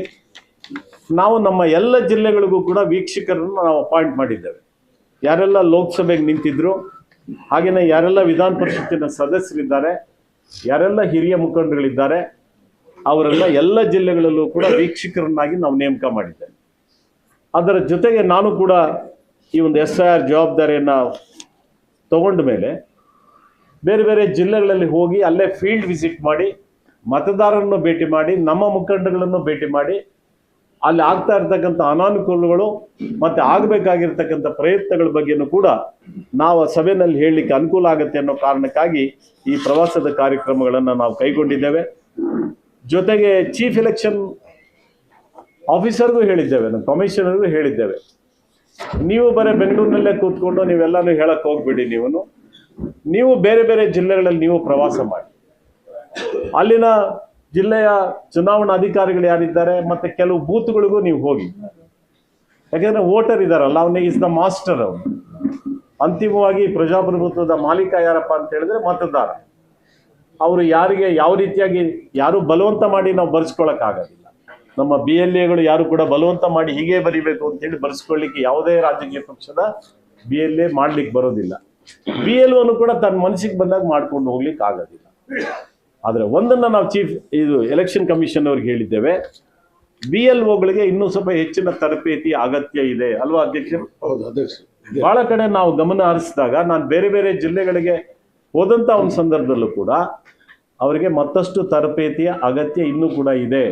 ನಾವು ನಮ್ಮ ಎಲ್ಲ ಜಿಲ್ಲೆಗಳಿಗೂ ಕೂಡ ವೀಕ್ಷಕರನ್ನು ನಾವು ಅಪಾಯಿಂಟ್ ಮಾಡಿದ್ದೇವೆ. ಯಾರೆಲ್ಲ ಲೋಕಸಭೆಗೆ ನಿಂತಿದ್ರು, ಹಾಗೆಯೇ ಯಾರೆಲ್ಲ ವಿಧಾನ ಪರಿಷತ್ತಿನ ಸದಸ್ಯರಿದ್ದಾರೆ, ಯಾರೆಲ್ಲ ಹಿರಿಯ ಮುಖಂಡರುಗಳಿದ್ದಾರೆ, ಅವರೆಲ್ಲ ಎಲ್ಲ ಜಿಲ್ಲೆಗಳಲ್ಲೂ ಕೂಡ ವೀಕ್ಷಕರನ್ನಾಗಿ ನಾವು ನೇಮಕ ಮಾಡಿದ್ದೇವೆ. ಅದರ ಜೊತೆಗೆ ನಾನು ಕೂಡ ಈ ಒಂದು SIR ಜವಾಬ್ದಾರಿಯನ್ನು ತಗೊಂಡ ಮೇಲೆ ಬೇರೆ ಬೇರೆ ಜಿಲ್ಲೆಗಳಲ್ಲಿ ಹೋಗಿ ಅಲ್ಲೇ ಫೀಲ್ಡ್ ವಿಸಿಟ್ ಮಾಡಿ, ಮತದಾರರನ್ನು ಭೇಟಿ ಮಾಡಿ, ನಮ್ಮ ಮುಖಂಡಗಳನ್ನು ಭೇಟಿ ಮಾಡಿ, ಅಲ್ಲಿ ಆಗ್ತಾ ಇರ್ತಕ್ಕಂಥ ಅನಾನುಕೂಲಗಳು ಮತ್ತೆ ಆಗಬೇಕಾಗಿರ್ತಕ್ಕಂಥ ಪ್ರಯತ್ನಗಳ ಬಗ್ಗೆನೂ ಕೂಡ ನಾವು ಸಭೆಯಲ್ಲಿ ಹೇಳಲಿಕ್ಕೆ ಅನುಕೂಲ ಆಗುತ್ತೆ ಅನ್ನೋ ಕಾರಣಕ್ಕಾಗಿ ಈ ಪ್ರವಾಸದ ಕಾರ್ಯಕ್ರಮಗಳನ್ನು ನಾವು ಕೈಗೊಂಡಿದ್ದೇವೆ. ಜೊತೆಗೆ ಚೀಫ್ ಎಲೆಕ್ಷನ್ ಆಫೀಸರ್ಗೂ ಹೇಳಿದ್ದೇವೆ, ನಮ್ಮ ಕಮಿಷನರ್ಗೂ ಹೇಳಿದ್ದೇವೆ, ನೀವು ಬರೀ ಬೆಂಗಳೂರಿನಲ್ಲೇ ಕೂತ್ಕೊಂಡು ನೀವೆಲ್ಲಾನು ಹೇಳಕ್ ಹೋಗ್ಬಿಡಿ, ನೀವು ಬೇರೆ ಬೇರೆ ಜಿಲ್ಲೆಗಳಲ್ಲಿ ನೀವು ಪ್ರವಾಸ ಮಾಡಿ, ಅಲ್ಲಿನ ಜಿಲ್ಲೆಯ ಚುನಾವಣಾ ಅಧಿಕಾರಿಗಳು ಯಾರಿದ್ದಾರೆ ಮತ್ತೆ ಕೆಲವು ಬೂತ್ಗಳಿಗೂ ನೀವು ಹೋಗಿ. ಯಾಕೆಂದ್ರೆ ವೋಟರ್ ಇದಾರಲ್ಲ, ಅವನಿಗೆ ಇಸ್ ದ ಮಾಸ್ಟರ್. ಅವನು ಅಂತಿಮವಾಗಿ ಪ್ರಜಾಪ್ರಭುತ್ವದ ಮಾಲೀಕ ಯಾರಪ್ಪ ಅಂತ ಹೇಳಿದ್ರೆ ಮತದಾರ. ಅವರು ಯಾರಿಗೆ ಯಾವ ರೀತಿಯಾಗಿ ಯಾರು ಬಲವಂತ ಮಾಡಿ ನಾವು ಬರ್ಸ್ಕೊಳಕ್ಕಾಗೋದಿಲ್ಲ. ನಮ್ಮ BLAಗಳು ಯಾರು ಕೂಡ ಬಲವಂತ ಮಾಡಿ ಹೀಗೆ ಬರಿಬೇಕು ಅಂತೇಳಿ ಬರ್ಸ್ಕೊಳ್ಳಿಕ್ಕೆ ಯಾವುದೇ ರಾಜಕೀಯ ಪಕ್ಷದ BLA ಮಾಡ್ಲಿಕ್ಕೆ ಬರೋದಿಲ್ಲ. BLOನು ಕೂಡ ತನ್ನ ಮನಸ್ಸಿಗೆ ಬಂದಾಗ ಮಾಡ್ಕೊಂಡು ಹೋಗ್ಲಿಕ್ಕೆ ಆಗೋದಿಲ್ಲ. ಆದರೆ ಒಂದನ್ನ ನಾವು ಇದು ಎಲೆಕ್ಷನ್ ಕಮಿಷನ್ ಅವ್ರಿಗೆ ಹೇಳಿದ್ದೇವೆ, BLOಗಳಿಗೆ ಇನ್ನೂ ಸ್ವಲ್ಪ ಹೆಚ್ಚಿನ ತರಬೇತಿ ಅಗತ್ಯ ಇದೆ ಅಲ್ವಾ ಅಧ್ಯಕ್ಷರು? ಬಹಳ ಕಡೆ ನಾವು ಗಮನ ಹರಿಸಿದಾಗ ನಾನು ಬೇರೆ ಬೇರೆ ಜಿಲ್ಲೆಗಳಿಗೆ ಹೋದಂತ ಒಂದು ಸಂದರ್ಭದಲ್ಲೂ ಕೂಡ ಅವರಿಗೆ ಮತ್ತಷ್ಟು ತರಬೇತಿಯ ಅಗತ್ಯ ಇನ್ನೂ ಕೂಡ ಇದೆ.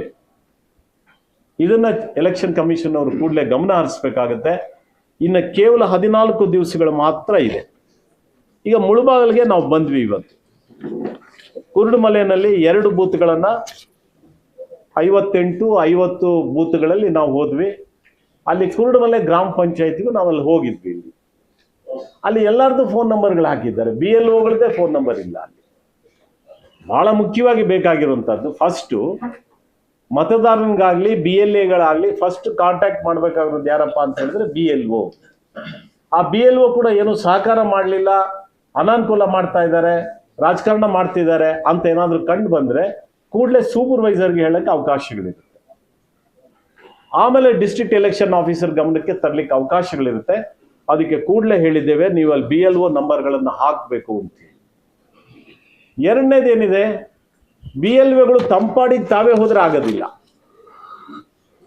ಇದನ್ನ ಎಲೆಕ್ಷನ್ ಕಮಿಷನ್ ಅವರು ಕೂಡಲೇ ಗಮನ ಹರಿಸಬೇಕಾಗತ್ತೆ. ಇನ್ನು ಕೇವಲ 14 ದಿವಸಗಳು ಮಾತ್ರ ಇದೆ. ಈಗ ಮುಳುಬಾಗಿಲಿಗೆ ನಾವು ಬಂದ್ವಿ. ಇವತ್ತು ಕುರುಡುಮಲೆಯಲ್ಲಿ 2 ಬೂತ್ಗಳನ್ನ 58-50 ಬೂತ್ಗಳಲ್ಲಿ ನಾವು ಹೋದ್ವಿ. ಅಲ್ಲಿ ಕುರುಡುಮಲೆ ಗ್ರಾಮ ಪಂಚಾಯತಿಗೂ ನಾವಲ್ಲಿ ಹೋಗಿದ್ವಿ. ಅಲ್ಲಿ ಎಲ್ಲರದ್ದು ಫೋನ್ ನಂಬರ್ಗಳು ಹಾಕಿದ್ದಾರೆ, BLOಗಳದ್ದೇ ಫೋನ್ ನಂಬರ್ ಇಲ್ಲ. ಅಲ್ಲಿ ಬಹಳ ಮುಖ್ಯವಾಗಿ ಬೇಕಾಗಿರುವಂತದ್ದು ಫಸ್ಟು ಮತದಾರನಿಗಾಗ್ಲಿ BLAಗಳಾಗ್ಲಿ ಫಸ್ಟ್ ಕಾಂಟ್ಯಾಕ್ಟ್ ಮಾಡ್ಬೇಕಾಗಿರೋದು ಯಾರಪ್ಪ ಅಂತ ಹೇಳಿದ್ರೆ BLO. ಆ BLO ಕೂಡ ಏನು ಸಹಕಾರ ಮಾಡಲಿಲ್ಲ, ಅನಾನುಕೂಲ ಮಾಡ್ತಾ ಇದ್ದಾರೆ, ರಾಜಕಾರಣ ಮಾಡ್ತಿದ್ದಾರೆ ಅಂತ ಏನಾದ್ರೂ ಕಂಡು ಬಂದ್ರೆ ಕೂಡಲೇ ಸೂಪರ್ವೈಸರ್ಗೆ ಹೇಳಕ್ಕೆ ಅವಕಾಶಗಳಿರುತ್ತೆ. ಆಮೇಲೆ ಡಿಸ್ಟ್ರಿಕ್ಟ್ ಎಲೆಕ್ಷನ್ ಆಫೀಸರ್ ಗಮನಕ್ಕೆ ತರಲಿಕ್ಕೆ ಅವಕಾಶಗಳಿರುತ್ತೆ. ಅದಕ್ಕೆ ಕೂಡಲೇ ಹೇಳಿದ್ದೇವೆ, ನೀವು ಅಲ್ಲಿ BLO ನಂಬರ್ಗಳನ್ನು ಹಾಕಬೇಕು ಅಂತ. ಎರಡನೇದೇನಿದೆ, BLOಗಳು ತಂಪಾಡಿಗೆ ತಾವೇ ಹೋದ್ರೆ ಆಗೋದಿಲ್ಲ.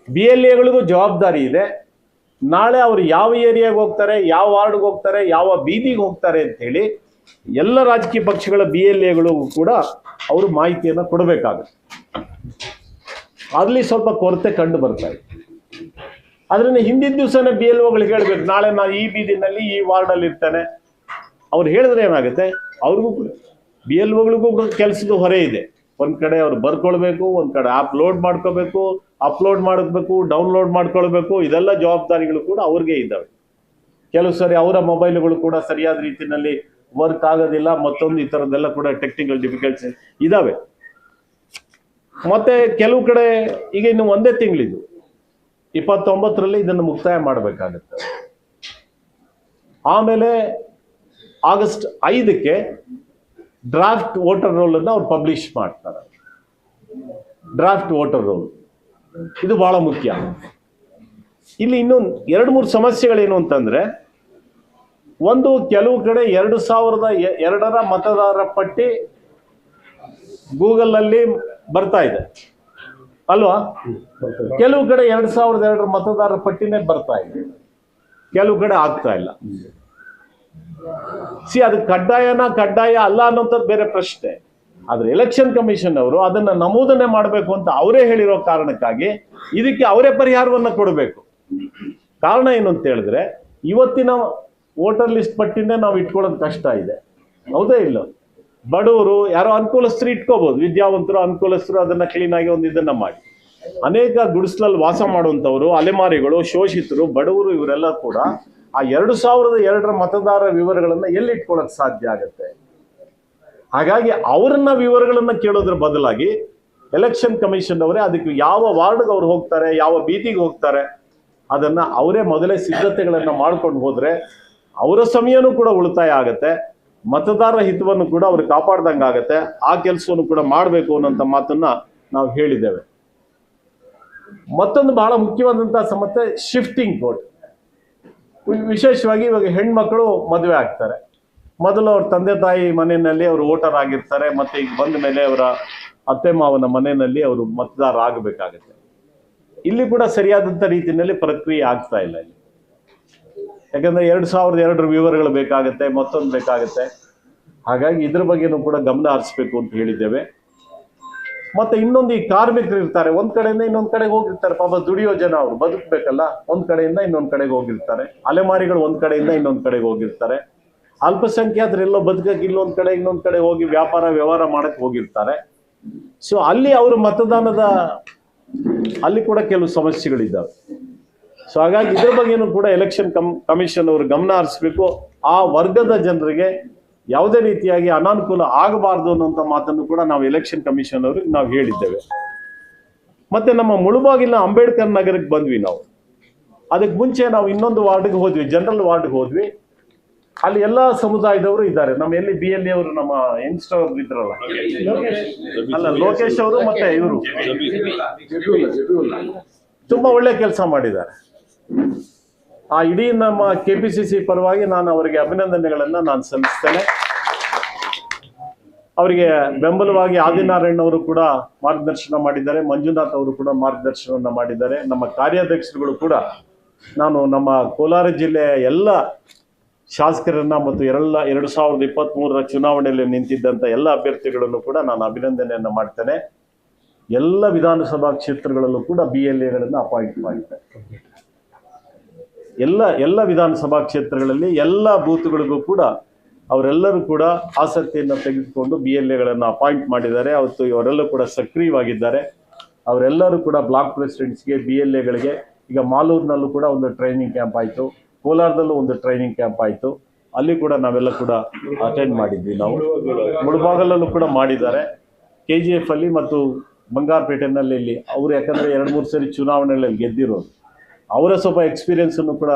BLAಗಳಿಗೂ ಜವಾಬ್ದಾರಿ ಇದೆ. ನಾಳೆ ಅವರು ಯಾವ ಏರಿಯಾಗೆ ಹೋಗ್ತಾರೆ, ಯಾವ ವಾರ್ಡ್ಗೆ ಹೋಗ್ತಾರೆ, ಯಾವ ಬೀದಿಗೆ ಹೋಗ್ತಾರೆ ಅಂತ ಹೇಳಿ ಎಲ್ಲ ರಾಜಕೀಯ ಪಕ್ಷಗಳ BLAಗಳಿಗೂ ಕೂಡ ಅವರು ಮಾಹಿತಿಯನ್ನು ಕೊಡಬೇಕಾಗುತ್ತೆ. ಅಲ್ಲಿ ಸ್ವಲ್ಪ ಕೊರತೆ ಕಂಡು ಬರ್ತಾ ಇದೆ. ಅದರಿಂದ ಹಿಂದಿನ ದಿವಸನೇ BLOಗಳಿಗೆ ಹೇಳ್ಬೇಕು, ನಾಳೆ ನಾನು ಈ ಬೀದಿನಲ್ಲಿ ಈ ವಾರ್ಡಲ್ಲಿ ಇರ್ತೇನೆ. ಅವ್ರು ಹೇಳಿದ್ರೆ ಏನಾಗುತ್ತೆ, ಅವ್ರಿಗೂ ಕೂಡ BLOಗಳಿಗೂ ಕೆಲಸದ ಹೊರೆ ಇದೆ. ಒಂದ್ ಕಡೆ ಅವ್ರು ಬರ್ಕೊಳ್ಬೇಕು, ಒಂದ್ ಕಡೆ ಆಪ್ ಲೋಡ್ ಮಾಡ್ಕೋಬೇಕು, ಅಪ್ಲೋಡ್ ಮಾಡಬೇಕು, ಡೌನ್ಲೋಡ್ ಮಾಡ್ಕೊಳ್ಬೇಕು. ಇದೆಲ್ಲ ಜವಾಬ್ದಾರಿಗಳು ಕೂಡ ಅವ್ರಿಗೆ ಇದ್ದಾವೆ. ಕೆಲವು ಸರಿ ಅವರ ಮೊಬೈಲ್ಗಳು ಕೂಡ ಸರಿಯಾದ ರೀತಿಯಲ್ಲಿ ವರ್ಕ್ ಆಗೋದಿಲ್ಲ, ಮತ್ತೊಂದು ಈ ಥರದ್ದೆಲ್ಲ ಕೂಡ ಟೆಕ್ನಿಕಲ್ ಡಿಫಿಕಲ್ಟೀಸ್ ಇದಾವೆ. ಮತ್ತೆ ಕೆಲವು ಕಡೆ ಈಗ ಇನ್ನು ಒಂದೇ ತಿಂಗಳಿದು 29ರಲ್ಲಿ ಇದನ್ನು ಮುಕ್ತಾಯ ಮಾಡಬೇಕಾಗತ್ತೆ. ಆಮೇಲೆ ಆಗಸ್ಟ್ 5ಕ್ಕೆ ಡ್ರಾಫ್ಟ್ ವೋಟರ್ ರೋಲ್ ಅನ್ನು ಅವ್ರು ಪಬ್ಲಿಷ್ ಮಾಡ್ತಾರೆ. ಡ್ರಾಫ್ಟ್ ವೋಟರ್ ರೋಲ್ ಇದು ಬಹಳ ಮುಖ್ಯ. ಇಲ್ಲಿ ಇನ್ನೊಂದು 2-3 ಸಮಸ್ಯೆಗಳೇನು ಅಂತಂದ್ರೆ, ಒಂದು ಕೆಲವು ಕಡೆ 2002ರ ಮತದಾರರ ಪಟ್ಟಿ ಗೂಗಲ್ ಅಲ್ಲಿ ಬರ್ತಾ ಇದೆ ಅಲ್ವಾ? ಕೆಲವು ಕಡೆ 2002ರ ಮತದಾರರ ಪಟ್ಟಿನೇ ಬರ್ತಾ ಇದೆ, ಕೆಲವು ಕಡೆ ಆಗ್ತಾ ಇಲ್ಲ. ಅದು ಕಡ್ಡಾಯ ಅಲ್ಲ ಅನ್ನೋಂಥದ್ದು ಬೇರೆ ಪ್ರಶ್ನೆ. ಆದ್ರೆ ಎಲೆಕ್ಷನ್ ಕಮಿಷನ್ ಅವರು ಅದನ್ನ ನಮೂದನೆ ಮಾಡಬೇಕು ಅಂತ ಅವರೇ ಹೇಳಿರೋ ಕಾರಣಕ್ಕಾಗಿ ಇದಕ್ಕೆ ಅವರೇ ಪರಿಹಾರವನ್ನ ಕೊಡಬೇಕು. ಕಾರಣ ಏನು ಅಂತ ಹೇಳಿದ್ರೆ, ಇವತ್ತಿನ ವೋಟರ್ ಲಿಸ್ಟ್ ಪಟ್ಟಿನೇ ನಾವು ಇಟ್ಕೊಳ್ಳೋದು ಕಷ್ಟ ಇದೆ, ಹೌದೇ ಇಲ್ಲ? ಬಡವರು ಯಾರೋ ಅನುಕೂಲಸ್ಥರು ಇಟ್ಕೋಬಹುದು, ವಿದ್ಯಾವಂತರು ಅನುಕೂಲಸ್ಥರು ಅದನ್ನ ಕ್ಲೀನ್ ಆಗಿ ಒಂದು ಇದನ್ನ ಮಾಡಿ. ಅನೇಕ ಗುಡಿಸ್ಲಲ್ಲಿ ವಾಸ ಮಾಡುವಂಥವ್ರು, ಅಲೆಮಾರಿಗಳು, ಶೋಷಿತರು, ಬಡವರು ಇವರೆಲ್ಲ ಕೂಡ ಆ 2002ರ ಮತದಾರ ವಿವರಗಳನ್ನ ಎಲ್ಲಿ ಇಟ್ಕೊಳ್ಳೋಕೆ ಸಾಧ್ಯ ಆಗುತ್ತೆ? ಹಾಗಾಗಿ ಅವರನ್ನ ವಿವರಗಳನ್ನ ಕೇಳೋದ್ರ ಬದಲಾಗಿ ಎಲೆಕ್ಷನ್ ಕಮಿಷನ್ ಅವರೇ ಅದಕ್ಕೆ ಯಾವ ವಾರ್ಡ್ಗೆ ಅವ್ರು ಹೋಗ್ತಾರೆ, ಯಾವ ಬೀದಿಗೆ ಹೋಗ್ತಾರೆ ಅದನ್ನ ಅವರೇ ಮೊದಲೇ ಸಿದ್ಧತೆಗಳನ್ನ ಮಾಡ್ಕೊಂಡು ಹೋದ್ರೆ ಅವರ ಸಮಯನೂ ಕೂಡ ಉಳಿತಾಯ ಆಗತ್ತೆ, ಮತದಾರರ ಹಿತವನ್ನು ಕೂಡ ಅವ್ರು ಕಾಪಾಡ್ದಂಗೆ ಆಗತ್ತೆ. ಆ ಕೆಲಸವನ್ನು ಕೂಡ ಮಾಡಬೇಕು ಅನ್ನೋಂಥ ಮಾತನ್ನ ನಾವು ಹೇಳಿದ್ದೇವೆ. ಮತ್ತೊಂದು ಬಹಳ ಮುಖ್ಯವಾದಂತಹ ಸಮಸ್ಯೆ ಶಿಫ್ಟಿಂಗ್ ವೋಟ್. ವಿಶೇಷವಾಗಿ ಇವಾಗ ಹೆಣ್ಮಕ್ಳು ಮದುವೆ ಆಗ್ತಾರೆ, ಮೊದಲು ಅವ್ರ ತಂದೆ ತಾಯಿ ಮನೆಯಲ್ಲಿ ಅವರು ವೋಟರ್ ಆಗಿರ್ತಾರೆ, ಮತ್ತೆ ಈಗ ಬಂದ ಮೇಲೆ ಅವರ ಅತ್ತೆ ಮಾವನ ಮನೆಯಲ್ಲಿ ಅವರು ಮತದಾರ ಆಗಬೇಕಾಗತ್ತೆ. ಇಲ್ಲಿ ಕೂಡ ಸರಿಯಾದಂಥ ರೀತಿಯಲ್ಲಿ ಪ್ರಕ್ರಿಯೆ ಆಗ್ತಾ ಇಲ್ಲ ಇಲ್ಲಿ. ಯಾಕಂದ್ರೆ 2002ರ ವಿವರಗಳು ಬೇಕಾಗತ್ತೆ, ಮತ್ತೊಂದು ಬೇಕಾಗತ್ತೆ. ಹಾಗಾಗಿ ಇದ್ರ ಬಗ್ಗೆನೂ ಕೂಡ ಗಮನ ಹರಿಸ್ಬೇಕು ಅಂತ ಹೇಳಿದ್ದೇವೆ. ಮತ್ತೆ ಇನ್ನೊಂದು, ಈ ಕಾರ್ಮಿಕರು ಇರ್ತಾರೆ, ಒಂದ್ ಕಡೆಯಿಂದ ಇನ್ನೊಂದ್ ಕಡೆಗೆ ಹೋಗಿರ್ತಾರೆ, ಪಾಪ ದುಡಿಯೋ ಜನ ಅವರು ಬದುಕಬೇಕಲ್ಲ, ಒಂದ್ ಕಡೆಯಿಂದ ಇನ್ನೊಂದ್ ಕಡೆಗೆ ಹೋಗಿರ್ತಾರೆ. ಅಲೆಮಾರಿಗಳು ಒಂದ್ ಕಡೆಯಿಂದ ಇನ್ನೊಂದ್ ಕಡೆಗೆ ಹೋಗಿರ್ತಾರೆ. ಅಲ್ಪಸಂಖ್ಯಾತರು ಎಲ್ಲೋ ಬದುಕಕ್ಕೆ ಇನ್ನೊಂದ್ ಕಡೆ ಹೋಗಿ ವ್ಯವಹಾರ ಮಾಡಕ್ ಹೋಗಿರ್ತಾರೆ. ಸೊ ಅಲ್ಲಿ ಅವರು ಮತದಾನದ ಅಲ್ಲಿ ಕೂಡ ಕೆಲವು ಸಮಸ್ಯೆಗಳಿದ್ದಾವೆ. ಸೊ ಹಾಗಾಗಿ ಇದ್ರ ಬಗ್ಗೆನೂ ಕೂಡ ಎಲೆಕ್ಷನ್ ಕಮಿಷನ್ ಅವರು ಗಮನ ಹರಿಸಬೇಕು. ಆ ವರ್ಗದ ಜನರಿಗೆ ಯಾವುದೇ ರೀತಿಯಾಗಿ ಅನಾನುಕೂಲ ಆಗಬಾರ್ದು ಅನ್ನುವಂಥ ಮಾತನ್ನು ಕೂಡ ನಾವು ಎಲೆಕ್ಷನ್ ಕಮಿಷನ್ ಅವ್ರಿಗೆ ನಾವು ಹೇಳಿದ್ದೇವೆ. ಮತ್ತೆ ನಮ್ಮ ಮುಳುಬಾಗಿಲಿನ ಅಂಬೇಡ್ಕರ್ ನಗರಕ್ಕೆ ಬಂದ್ವಿ ನಾವು. ಅದಕ್ಕೆ ಮುಂಚೆ ನಾವು ಇನ್ನೊಂದು ವಾರ್ಡ್ಗೆ ಹೋದ್ವಿ, ಜನರಲ್ ವಾರ್ಡ್ಗೆ ಹೋದ್ವಿ. ಅಲ್ಲಿ ಎಲ್ಲಾ ಸಮುದಾಯದವರು ಇದ್ದಾರೆ. ನಮ್ಮ ಎಲ್ಲಿ BLA ಅವರು ನಮ್ಮ ಯಂಗ್ಸ್ಟರ್ ಅವರು ಇದ್ರಲ್ಲ, ಲೋಕೇಶ್ ಅವರು ಮತ್ತೆ ಇವರು ತುಂಬಾ ಒಳ್ಳೆ ಕೆಲಸ ಮಾಡಿದ್ದಾರೆ. ಆ ಇಡೀ ನಮ್ಮ KPCC ಪರವಾಗಿ ನಾನು ಅವರಿಗೆ ಅಭಿನಂದನೆಗಳನ್ನ ನಾನು ಸಲ್ಲಿಸ್ತೇನೆ. ಅವರಿಗೆ ಬೆಂಬಲವಾಗಿ ಆದಿನಾರಾಯಣ್ ಅವರು ಕೂಡ ಮಾರ್ಗದರ್ಶನ ಮಾಡಿದ್ದಾರೆ, ಮಂಜುನಾಥ್ ಅವರು ಕೂಡ ಮಾರ್ಗದರ್ಶನವನ್ನ ಮಾಡಿದ್ದಾರೆ. ನಮ್ಮ ಕಾರ್ಯಾಧ್ಯಕ್ಷರುಗಳು ಕೂಡ ನಾನು ನಮ್ಮ ಕೋಲಾರ ಜಿಲ್ಲೆಯ ಎಲ್ಲ ಶಾಸಕರನ್ನ ಮತ್ತು 2023 ಚುನಾವಣೆಯಲ್ಲಿ ನಿಂತಿದ್ದಂಥ ಎಲ್ಲ ಅಭ್ಯರ್ಥಿಗಳನ್ನು ಕೂಡ ನಾನು ಅಭಿನಂದನೆಯನ್ನು ಮಾಡ್ತೇನೆ. ಎಲ್ಲ ವಿಧಾನಸಭಾ ಕ್ಷೇತ್ರಗಳಲ್ಲೂ ಕೂಡ BLAಗಳನ್ನು ಅಪಾಯಿಂಟ್ ಮಾಡಿದ್ದಾರೆ. ಎಲ್ಲ ವಿಧಾನಸಭಾ ಕ್ಷೇತ್ರಗಳಲ್ಲಿ ಎಲ್ಲ ಬೂತ್ಗಳಿಗೂ ಕೂಡ ಅವರೆಲ್ಲರೂ ಕೂಡ ಆಸಕ್ತಿಯನ್ನು ತೆಗೆದುಕೊಂಡು BLAಗಳನ್ನು ಅಪಾಯಿಂಟ್ ಮಾಡಿದ್ದಾರೆ. ಅವತ್ತು ಇವರೆಲ್ಲ ಕೂಡ ಸಕ್ರಿಯವಾಗಿದ್ದಾರೆ. ಅವರೆಲ್ಲರೂ ಕೂಡ ಬ್ಲಾಕ್ ಪ್ರೆಸಿಡೆಂಟ್ಸ್ಗೆ BLAಗಳಿಗೆ ಈಗ ಮಾಲೂರಿನಲ್ಲೂ ಕೂಡ ಒಂದು ಟ್ರೈನಿಂಗ್ ಕ್ಯಾಂಪ್ ಆಯಿತು, ಕೋಲಾರದಲ್ಲೂ ಒಂದು ಟ್ರೈನಿಂಗ್ ಕ್ಯಾಂಪ್ ಆಯಿತು. ಅಲ್ಲಿ ಕೂಡ ನಾವೆಲ್ಲ ಕೂಡ ಅಟೆಂಡ್ ಮಾಡಿದ್ವಿ. ನಾವು ಮುಳಬಾಗಲಲ್ಲೂ ಕೂಡ ಮಾಡಿದ್ದಾರೆ. KGF ಅಲ್ಲಿ ಮತ್ತು ಬಂಗಾರಪೇಟೆನಲ್ಲಿ ಇಲ್ಲಿ ಅವರು ಯಾಕಂದರೆ 2-3 ಸರಿ ಚುನಾವಣೆಗಳಲ್ಲಿ ಗೆದ್ದಿರೋರು, ಅವರ ಸ್ವಲ್ಪ ಎಕ್ಸ್ಪೀರಿಯನ್ಸನ್ನು ಕೂಡ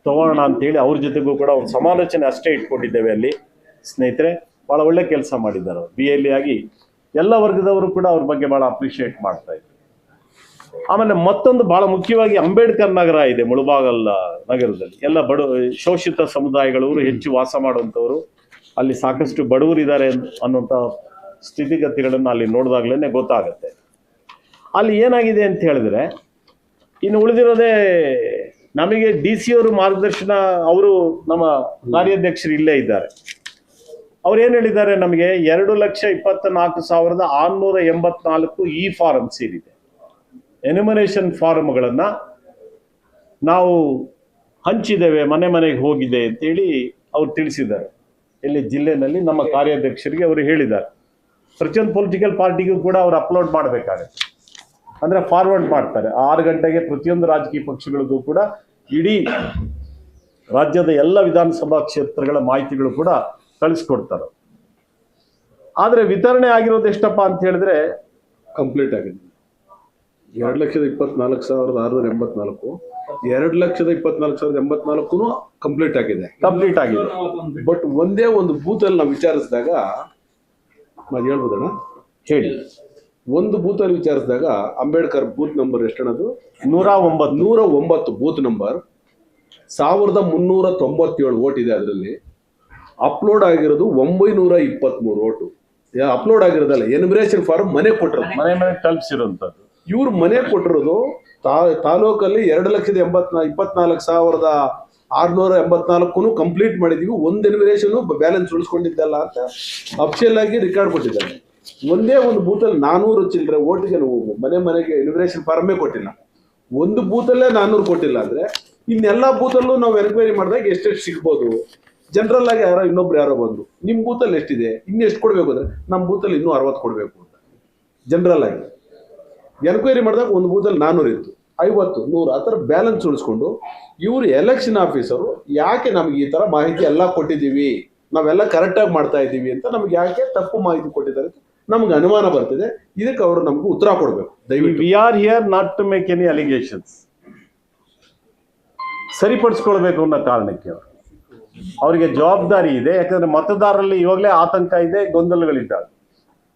ತಗೋಣ ಅಂತೇಳಿ ಅವ್ರ ಜೊತೆಗೂ ಕೂಡ ಒಂದು ಸಮಾಲೋಚನೆ ಅಷ್ಟೇ ಇಟ್ಕೊಂಡಿದ್ದೇವೆ. ಅಲ್ಲಿ ಸ್ನೇಹಿತರೆ ಭಾಳ ಒಳ್ಳೆ ಕೆಲಸ ಮಾಡಿದ್ದಾರೆ. BLA ಆಗಿ ಎಲ್ಲ ವರ್ಗದವರು ಕೂಡ ಅವ್ರ ಬಗ್ಗೆ ಭಾಳ ಅಪ್ರಿಷಿಯೇಟ್ ಮಾಡ್ತಾ ಇದ್ದಾರೆ. ಆಮೇಲೆ ಮತ್ತೊಂದು ಬಹಳ ಮುಖ್ಯವಾಗಿ ಅಂಬೇಡ್ಕರ್ ನಗರ ಇದೆ ಮುಳಬಾಗಲ್ ನಗರದಲ್ಲಿ. ಎಲ್ಲ ಶೋಷಿತ ಸಮುದಾಯಗಳವರು ಹೆಚ್ಚು ವಾಸ ಮಾಡುವಂಥವ್ರು, ಅಲ್ಲಿ ಸಾಕಷ್ಟು ಬಡವರು ಇದ್ದಾರೆ ಅನ್ನುವಂಥ ಸ್ಥಿತಿಗತಿಗಳನ್ನು ಅಲ್ಲಿ ನೋಡಿದಾಗ್ಲೇ ಗೊತ್ತಾಗತ್ತೆ. ಅಲ್ಲಿ ಏನಾಗಿದೆ ಅಂತ ಹೇಳಿದ್ರೆ, ಇನ್ನು ಉಳಿದಿರೋದೇ ನಮಗೆ DC ಅವರು ಮಾರ್ಗದರ್ಶನ. ಅವರು ನಮ್ಮ ಕಾರ್ಯಾಧ್ಯಕ್ಷರು ಇಲ್ಲೇ ಇದ್ದಾರೆ. ಅವ್ರು ಏನು ಹೇಳಿದ್ದಾರೆ, ನಮಗೆ 2,24,684 ಇ ಫಾರಮ್ಸ್ ಏನಿದೆ, ಎನ್ಯುಮರೇಷನ್ ಫಾರ್ಮ್ಗಳನ್ನು ನಾವು ಹಂಚಿದ್ದೇವೆ, ಮನೆಗೆ ಹೋಗಿದೆ ಅಂತೇಳಿ ಅವ್ರು ತಿಳಿಸಿದ್ದಾರೆ. ಇಲ್ಲಿ ಜಿಲ್ಲೆನಲ್ಲಿ ನಮ್ಮ ಕಾರ್ಯಾಧ್ಯಕ್ಷರಿಗೆ ಅವರು ಹೇಳಿದ್ದಾರೆ. ಪ್ರತಿಯೊಂದು ಪೊಲಿಟಿಕಲ್ ಪಾರ್ಟಿಗೂ ಕೂಡ ಅವ್ರು ಅಪ್ಲೋಡ್ ಮಾಡಬೇಕಾಗುತ್ತೆ, ಅಂದರೆ ಫಾರ್ವರ್ಡ್ ಮಾಡ್ತಾರೆ. 6 ಗಂಟೆಗೆ ಪ್ರತಿಯೊಂದು ರಾಜಕೀಯ ಪಕ್ಷಗಳಿಗೂ ಕೂಡ ಇಡೀ ರಾಜ್ಯದ ಎಲ್ಲ ವಿಧಾನಸಭಾ ಕ್ಷೇತ್ರಗಳ ಮಾಹಿತಿಗಳು ಕೂಡ ಕಳಿಸ್ಕೊಡ್ತಾರೆ. ಆದರೆ ವಿತರಣೆ ಆಗಿರೋದು ಎಷ್ಟಪ್ಪ ಅಂತ ಹೇಳಿದ್ರೆ, ಕಂಪ್ಲೀಟ್ ಆಗಿದೆ 2,24,684, 2,24,084 ಕಂಪ್ಲೀಟ್ ಆಗಿದೆ. ಬಟ್ ಒಂದೇ ಒಂದು ಬೂತ್ ಅಲ್ಲಿ ನಾವು ವಿಚಾರಿಸಿದಾಗ, ನಾನು ಹೇಳ್ಬೋದಣ್ಣ ಹೇಳಿ, ಒಂದು ಬೂತ್ ಅಲ್ಲಿ ವಿಚಾರಿಸಿದಾಗ ಅಂಬೇಡ್ಕರ್ ಬೂತ್ ನಂಬರ್ ಎಷ್ಟನ್ನದು 109 ಬೂತ್ ನಂಬರ್ 1,397 ಓಟ್ ಇದೆ. ಅದರಲ್ಲಿ ಅಪ್ಲೋಡ್ ಆಗಿರೋದು 923 ಓಟು. ಅಪ್ಲೋಡ್ ಆಗಿರೋದಲ್ಲ, ಎನ್ಯುಮರೇಷನ್ ಫಾರ್ಮ್ ಮನೆ ಕೊಟ್ಟಿರೋದು, ಮನೆ ತಲುಪಿಸಿರೋಂಥದ್ದು. ಇವ್ರು ಮನೆ ಕೊಟ್ಟಿರೋದು ತಾಲೂಕಲ್ಲಿ 2,24,684 ಕಂಪ್ಲೀಟ್ ಮಾಡಿದೀವಿ. ಒಂದು ಎನ್ಯುಮರೇಷನ್ ಬ್ಯಾಲೆನ್ಸ್ ಉಳಿಸ್ಕೊಂಡಿದ್ದಲ್ಲ ಅಂತ ಅಫಿಷಿಯಲ್ ಆಗಿ ರೆಕಾರ್ಡ್ ಕೊಟ್ಟಿದ್ದಾರೆ. ಒಂದೇ ಒಂದು ಬೂತಲ್ಲಿ 400 ಚಿಲ್ಲರೆ ಓಟಿಗೆ ಮನೆಗೆ ಎನ್ಯುಮರೇಷನ್ ಫಾರ್ಮೇ ಕೊಟ್ಟಿಲ್ಲ. ಒಂದು ಬೂತಲ್ಲೇ 400 ಕೊಟ್ಟಿಲ್ಲ ಅಂದ್ರೆ ಇನ್ನೆಲ್ಲ ಬೂತಲ್ಲೂ ನಾವು ಎನ್ಕ್ವೈರಿ ಮಾಡಿದಾಗ ಎಷ್ಟೆಷ್ಟು ಸಿಗ್ಬೋದು. ಜನರಲ್ ಆಗಿ ಇನ್ನೊಬ್ರು ಯಾರೋ ಬಂದು ನಿಮ್ಮ ಬೂತಲ್ಲಿ ಎಷ್ಟಿದೆ, ಇನ್ನು ಎಷ್ಟು ಕೊಡಬೇಕು ಅಂದ್ರೆ ನಮ್ಮ ಬೂತಲ್ಲಿ ಇನ್ನೂ 60 ಕೊಡಬೇಕು ಅಂತ ಜನರಲ್ ಆಗಿ ಎನ್ಕ್ವೈರಿ ಮಾಡಿದಾಗ ಒಂದು ಬೂತಲ್ಲಿ 400 ಇತ್ತು, 50, 100 ಆ ಥರ ಬ್ಯಾಲೆನ್ಸ್ ಉಳಿಸ್ಕೊಂಡು ಇವರು ಎಲೆಕ್ಷನ್ ಆಫೀಸರು ಯಾಕೆ ನಮ್ಗೆ ಈ ಥರ ಮಾಹಿತಿ ಎಲ್ಲ ಕೊಟ್ಟಿದ್ದೀವಿ, ನಾವೆಲ್ಲ ಕರೆಕ್ಟಾಗಿ ಮಾಡ್ತಾ ಇದ್ದೀವಿ ಅಂತ ನಮ್ಗೆ ಯಾಕೆ ತಪ್ಪು ಮಾಹಿತಿ ಕೊಟ್ಟಿದ್ದಾರೆ ನಮ್ಗೆ ಅನುಮಾನ ಬರ್ತಿದೆ. ಇದಕ್ಕೆ ಅವರು ನಮ್ಗೆ ಉತ್ತರ ಕೊಡಬೇಕು ದಯವಿಟ್ಟು. We are here not to make any allegations. ಸರಿಪಡಿಸ್ಕೊಳ್ಬೇಕು ಅನ್ನೋ ಕಾರಣಕ್ಕೆ ಅವರಿಗೆ ಜವಾಬ್ದಾರಿ ಇದೆ. ಯಾಕಂದ್ರೆ ಮತದಾರರಲ್ಲಿ ಇವಾಗಲೇ ಆತಂಕ ಇದೆ, ಗೊಂದಲಗಳಿದ್ದಾವೆ.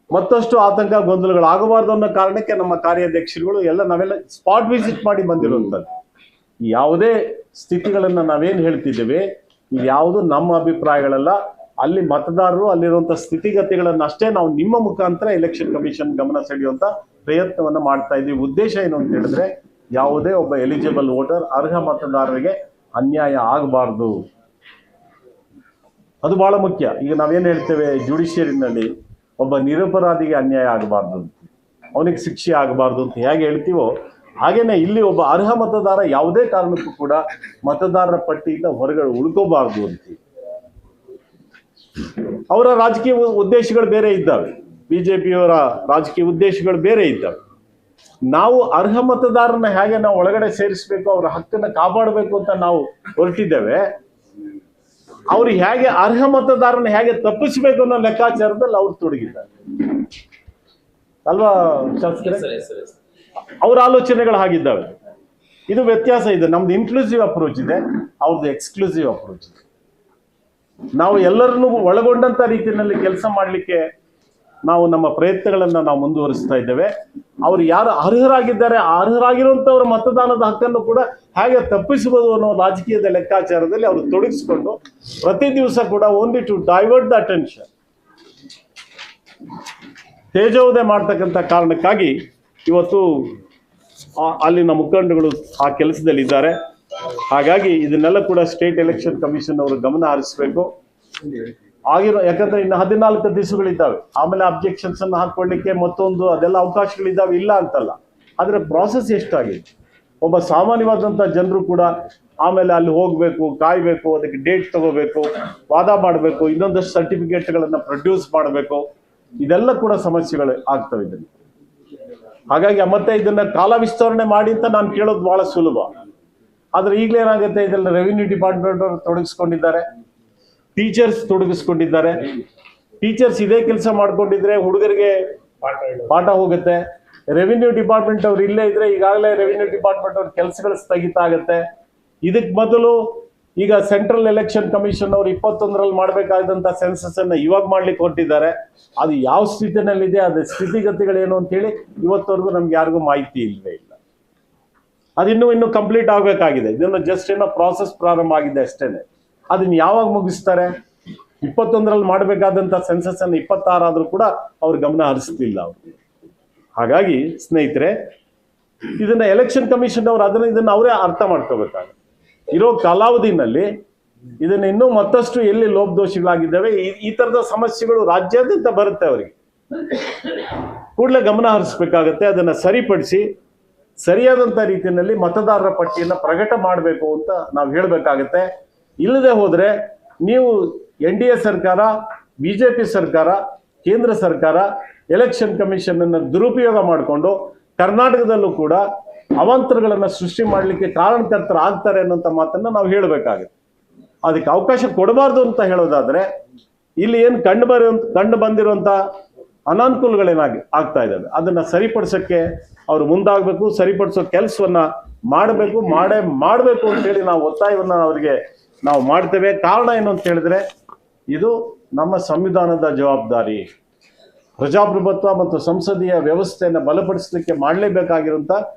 ಮತ್ತಷ್ಟು ಆತಂಕ ಗೊಂದಲಗಳು ಆಗಬಾರ್ದು ಅನ್ನೋ ಕಾರಣಕ್ಕೆ ನಮ್ಮ ಕಾರ್ಯಾಧ್ಯಕ್ಷರುಗಳು ನಾವೆಲ್ಲ ಸ್ಪಾಟ್ ವಿಸಿಟ್ ಮಾಡಿ ಬಂದಿರುವಂಥದ್ದು. ಯಾವುದೇ ಸ್ಥಿತಿಗಳನ್ನು ನಾವೇನು ಹೇಳ್ತಿದ್ದೇವೆ, ಇದ್ಯಾವುದು ನಮ್ಮ ಅಭಿಪ್ರಾಯಗಳಲ್ಲ. ಅಲ್ಲಿ ಮತದಾರರು ಅಲ್ಲಿರುವಂಥ ಸ್ಥಿತಿಗತಿಗಳನ್ನು ಅಷ್ಟೇ ನಾವು ನಿಮ್ಮ ಮುಖಾಂತರ ಎಲೆಕ್ಷನ್ ಕಮಿಷನ್ ಗಮನ ಸೆಳೆಯುವಂಥ ಪ್ರಯತ್ನವನ್ನು ಮಾಡ್ತಾ ಇದ್ದೀವಿ. ಉದ್ದೇಶ ಏನು ಅಂತ ಹೇಳಿದ್ರೆ, ಯಾವುದೇ ಒಬ್ಬ ಎಲಿಜಿಬಲ್ ವೋಟರ್, ಅರ್ಹ ಮತದಾರರಿಗೆ ಅನ್ಯಾಯ ಆಗಬಾರ್ದು. ಅದು ಬಹಳ ಮುಖ್ಯ. ಈಗ ನಾವೇನು ಹೇಳ್ತೇವೆ, ಜುಡಿಷಿಯರಿನಲ್ಲಿ ಒಬ್ಬ ನಿರಪರಾಧಿಗೆ ಅನ್ಯಾಯ ಆಗಬಾರ್ದು ಅಂತ, ಅವನಿಗೆ ಶಿಕ್ಷೆ ಆಗಬಾರ್ದು ಅಂತ ಹೇಗೆ ಹೇಳ್ತೀವೋ, ಹಾಗೇನೆ ಇಲ್ಲಿ ಒಬ್ಬ ಅರ್ಹ ಮತದಾರ ಯಾವುದೇ ಕಾರಣಕ್ಕೂ ಕೂಡ ಮತದಾರರ ಪಟ್ಟಿಯಿಂದ ಹೊರಗಡೆ ಉಳ್ಕೋಬಾರ್ದು ಅಂತ. ಅವರ ರಾಜಕೀಯ ಉದ್ದೇಶಗಳು ಬೇರೆ ಇದ್ದಾವೆ, ಬಿಜೆಪಿಯವರ ರಾಜಕೀಯ ಉದ್ದೇಶಗಳು ಬೇರೆ ಇದ್ದಾವೆ. ನಾವು ಅರ್ಹ ಮತದಾರರನ್ನ ಹೇಗೆ ನಾವು ಒಳಗಡೆ ಸೇರಿಸಬೇಕು, ಅವರ ಹಕ್ಕನ್ನು ಕಾಪಾಡಬೇಕು ಅಂತ ನಾವು ಹೊರಟಿದ್ದೇವೆ. ಅವ್ರು ಹೇಗೆ ಅರ್ಹ ಮತದಾರನ ಹೇಗೆ ತಪ್ಪಿಸಬೇಕು ಅನ್ನೋ ಲೆಕ್ಕಾಚಾರದಲ್ಲಿ ಅವ್ರು ತೊಡಗಿದ್ದಾರೆ ಅಲ್ವಾ ಶಾಸಕರೇ? ಅವ್ರ ಆಲೋಚನೆಗಳು ಹಾಗಿದ್ದಾವೆ. ಇದು ವ್ಯತ್ಯಾಸ ಇದೆ. ನಮ್ದು ಇನ್ಕ್ಲೂಸಿವ್ ಅಪ್ರೋಚ್ ಇದೆ, ಅವ್ರದ್ದು ಎಕ್ಸ್ಕ್ಲೂಸಿವ್ ಅಪ್ರೋಚ್ ಇದೆ. ನಾವು ಎಲ್ಲರನ್ನೂ ಒಳಗೊಂಡಂತ ರೀತಿಯಲ್ಲಿ ಕೆಲಸ ಮಾಡಲಿಕ್ಕೆ ನಾವು ನಮ್ಮ ಪ್ರಯತ್ನಗಳನ್ನು ನಾವು ಮುಂದುವರಿಸ್ತಾ ಇದ್ದೇವೆ. ಅವರು ಯಾರು ಅರ್ಹರಾಗಿದ್ದಾರೆ ಆ ಅರ್ಹರಾಗಿರುವಂಥವ್ರ ಮತದಾನದ ಹಕ್ಕನ್ನು ಕೂಡ ಹೇಗೆ ತಪ್ಪಿಸಬಹುದು ಅನ್ನೋ ರಾಜಕೀಯದ ಲೆಕ್ಕಾಚಾರದಲ್ಲಿ ಅವರು ತೊಡಗಿಸಿಕೊಂಡು ಪ್ರತಿ ದಿವಸ ಕೂಡ only to divert the attention ತೇಜೋವಧೆ ಮಾಡ್ತಕ್ಕಂಥ ಕಾರಣಕ್ಕಾಗಿ ಇವತ್ತು ಅಲ್ಲಿನ ಮುಖಂಡಗಳು ಆ ಕೆಲಸದಲ್ಲಿದ್ದಾರೆ. ಹಾಗಾಗಿ ಇದನ್ನೆಲ್ಲ ಕೂಡ ಸ್ಟೇಟ್ ಎಲೆಕ್ಷನ್ ಕಮಿಷನ್ ಅವರು ಗಮನ ಹರಿಸಬೇಕು ಯಾಕಂದ್ರೆ ಇನ್ನು 14 ದಿವಸಗಳಿದ್ದಾವೆ. ಆಮೇಲೆ ಅಬ್ಜೆಕ್ಷನ್ಸ್ ಅನ್ನು ಹಾಕೊಳ್ಳಿಕ್ಕೆ ಮತ್ತೊಂದು ಅದೆಲ್ಲ ಅವಕಾಶಗಳಿದ್ದಾವೆ, ಇಲ್ಲ ಅಂತಲ್ಲ. ಆದರೆ ಪ್ರಾಸೆಸ್ ಎಷ್ಟಾಗಿದೆ, ಒಬ್ಬ ಸಾಮಾನ್ಯವಾದಂಥ ಜನರು ಕೂಡ ಆಮೇಲೆ ಅಲ್ಲಿ ಹೋಗಬೇಕು, ಕಾಯಬೇಕು, ಅದಕ್ಕೆ ಡೇಟ್ ತಗೋಬೇಕು, ವಾದ ಮಾಡಬೇಕು, ಇನ್ನೊಂದಷ್ಟು ಸರ್ಟಿಫಿಕೇಟ್ಗಳನ್ನು ಪ್ರೊಡ್ಯೂಸ್ ಮಾಡಬೇಕು, ಇದೆಲ್ಲ ಕೂಡ ಸಮಸ್ಯೆಗಳು ಆಗ್ತವೆ ಇದನ್ನು. ಹಾಗಾಗಿ ಮತ್ತೆ ಇದನ್ನ ಕಾಲ ವಿಸ್ತರಣೆ ಮಾಡಿ ಅಂತ ನಾನು ಕೇಳೋದು ಬಹಳ ಸುಲಭ. ಆದ್ರೆ ಈಗಲೇನಾಗುತ್ತೆ, ಇದೆಲ್ಲ ರೆವಿನ್ಯೂ ಡಿಪಾರ್ಟ್ಮೆಂಟ್ ಅವರು ತೊಡಗಿಸ್ಕೊಂಡಿದ್ದಾರೆ, ಟೀಚರ್ಸ್ ತೊಡಗಿಸ್ಕೊಂಡಿದ್ದಾರೆ. ಟೀಚರ್ಸ್ ಇದೇ ಕೆಲಸ ಮಾಡ್ಕೊಂಡಿದ್ರೆ ಹುಡುಗರಿಗೆ ಪಾಠ ಹೋಗುತ್ತೆ. ರೆವಿನ್ಯೂ ಡಿಪಾರ್ಟ್ಮೆಂಟ್ ಅವ್ರು ಇಲ್ಲೇ ಇದ್ರೆ ಈಗಾಗಲೇ ರೆವಿನ್ಯೂ ಡಿಪಾರ್ಟ್ಮೆಂಟ್ ಅವ್ರ ಕೆಲಸಗಳು ಸ್ಥಗಿತ ಆಗುತ್ತೆ. ಇದಕ್ಕೆ ಮೊದಲು ಈಗ ಸೆಂಟ್ರಲ್ ಎಲೆಕ್ಷನ್ ಕಮಿಷನ್ ಅವರು 21ರಲ್ಲಿ ಮಾಡಬೇಕಾದಂಥ ಸೆನ್ಸಸ್ ಅನ್ನ ಇವಾಗ ಮಾಡ್ಲಿಕ್ಕೆ ಹೊರಟಿದ್ದಾರೆ. ಅದು ಯಾವ ಸ್ಥಿತಿನಲ್ಲಿದೆ, ಅದ್ರ ಸ್ಥಿತಿಗತಿಗಳೇನು ಅಂತೇಳಿ ಇವತ್ತವರೆಗೂ ನಮ್ಗೆ ಯಾರಿಗೂ ಮಾಹಿತಿ ಇಲ್ಲವೇ ಇಲ್ಲ. ಅದಿನ್ನೂ ಕಂಪ್ಲೀಟ್ ಆಗಬೇಕಾಗಿದೆ. ಇದನ್ನು ಜಸ್ಟ್ ಏನೋ ಪ್ರಾಸೆಸ್ ಪ್ರಾರಂಭ ಆಗಿದೆ ಅಷ್ಟೇನೆ. ಅದನ್ನ ಯಾವಾಗ ಮುಗಿಸ್ತಾರೆ? 21ರಲ್ಲಿ ಮಾಡಬೇಕಾದಂಥ ಸೆನ್ಸಸ್ ಅನ್ನು 26 ಆದ್ರೂ ಕೂಡ ಅವ್ರು ಗಮನ ಹರಿಸ್ತಿಲ್ಲ ಅವರು. ಹಾಗಾಗಿ ಸ್ನೇಹಿತರೆ, ಇದನ್ನ ಎಲೆಕ್ಷನ್ ಕಮಿಷನ್ ಅವರು ಇದನ್ನ ಅವರೇ ಅರ್ಥ ಮಾಡ್ಕೋಬೇಕಾಗುತ್ತೆ. ಇರೋ ಕಾಲಾವಧಿನಲ್ಲಿ ಇದನ್ನ ಇನ್ನೂ ಮತ್ತಷ್ಟು ಎಲ್ಲಿ ಲೋಪದೋಷಗಳಾಗಿದ್ದಾವೆ, ಈ ತರದ ಸಮಸ್ಯೆಗಳು ರಾಜ್ಯಾದ್ಯಂತ ಬರುತ್ತೆ, ಅವರಿಗೆ ಕೂಡಲೇ ಗಮನ ಹರಿಸ್ಬೇಕಾಗತ್ತೆ. ಅದನ್ನ ಸರಿಪಡಿಸಿ ಸರಿಯಾದಂಥ ರೀತಿಯಲ್ಲಿ ಮತದಾರರ ಪಟ್ಟಿಯನ್ನು ಪ್ರಕಟ ಮಾಡಬೇಕು ಅಂತ ನಾವು ಹೇಳಬೇಕಾಗತ್ತೆ. ಇಲ್ಲದೆ ಹೋದ್ರೆ ನೀವು NDA ಸರ್ಕಾರ, BJP ಸರ್ಕಾರ, ಕೇಂದ್ರ ಸರ್ಕಾರ ಎಲೆಕ್ಷನ್ ಕಮಿಷನ್ ಅನ್ನು ದುರುಪಯೋಗ ಮಾಡಿಕೊಂಡು ಕರ್ನಾಟಕದಲ್ಲೂ ಕೂಡ ಅವಾಂತರಗಳನ್ನು ಸೃಷ್ಟಿ ಮಾಡಲಿಕ್ಕೆ ಕಾರಣಕರ್ತರಾಗ್ತಾರೆ ಅನ್ನೋಂಥ ಮಾತನ್ನ ನಾವು ಹೇಳಬೇಕಾಗುತ್ತೆ. ಅದಕ್ಕೆ ಅವಕಾಶ ಕೊಡಬಾರ್ದು ಅಂತ ಹೇಳೋದಾದ್ರೆ ಇಲ್ಲಿ ಏನು ಕಂಡು ಬಂದಿರುವಂಥ ಅನಾನುಕೂಲಗಳೇನಾಗಿ ಆಗ್ತಾ ಇದ್ದಾವೆ ಅದನ್ನ ಸರಿಪಡಿಸೋಕ್ಕೆ ಅವರು ಮುಂದಾಗಬೇಕು. ಸರಿಪಡಿಸೋ ಕೆಲಸವನ್ನ ಮಾಡಬೇಕು ಅಂತೇಳಿ ನಾವು ಒತ್ತಾಯವನ್ನ ಅವರಿಗೆ ನಾವು ಮಾಡ್ತೇವೆ. ಕಾರಣ ಏನು ಅಂತ ಹೇಳಿದ್ರೆ, ಇದು ನಮ್ಮ ಸಂವಿಧಾನದ ಜವಾಬ್ದಾರಿ. ಪ್ರಜಾಪ್ರಭುತ್ವ ಮತ್ತು ಸಂಸದೀಯ ವ್ಯವಸ್ಥೆಯನ್ನು ಬಲಪಡಿಸಲಿಕ್ಕೆ ಮಾಡಲೇಬೇಕಾಗಿರುವಂಥ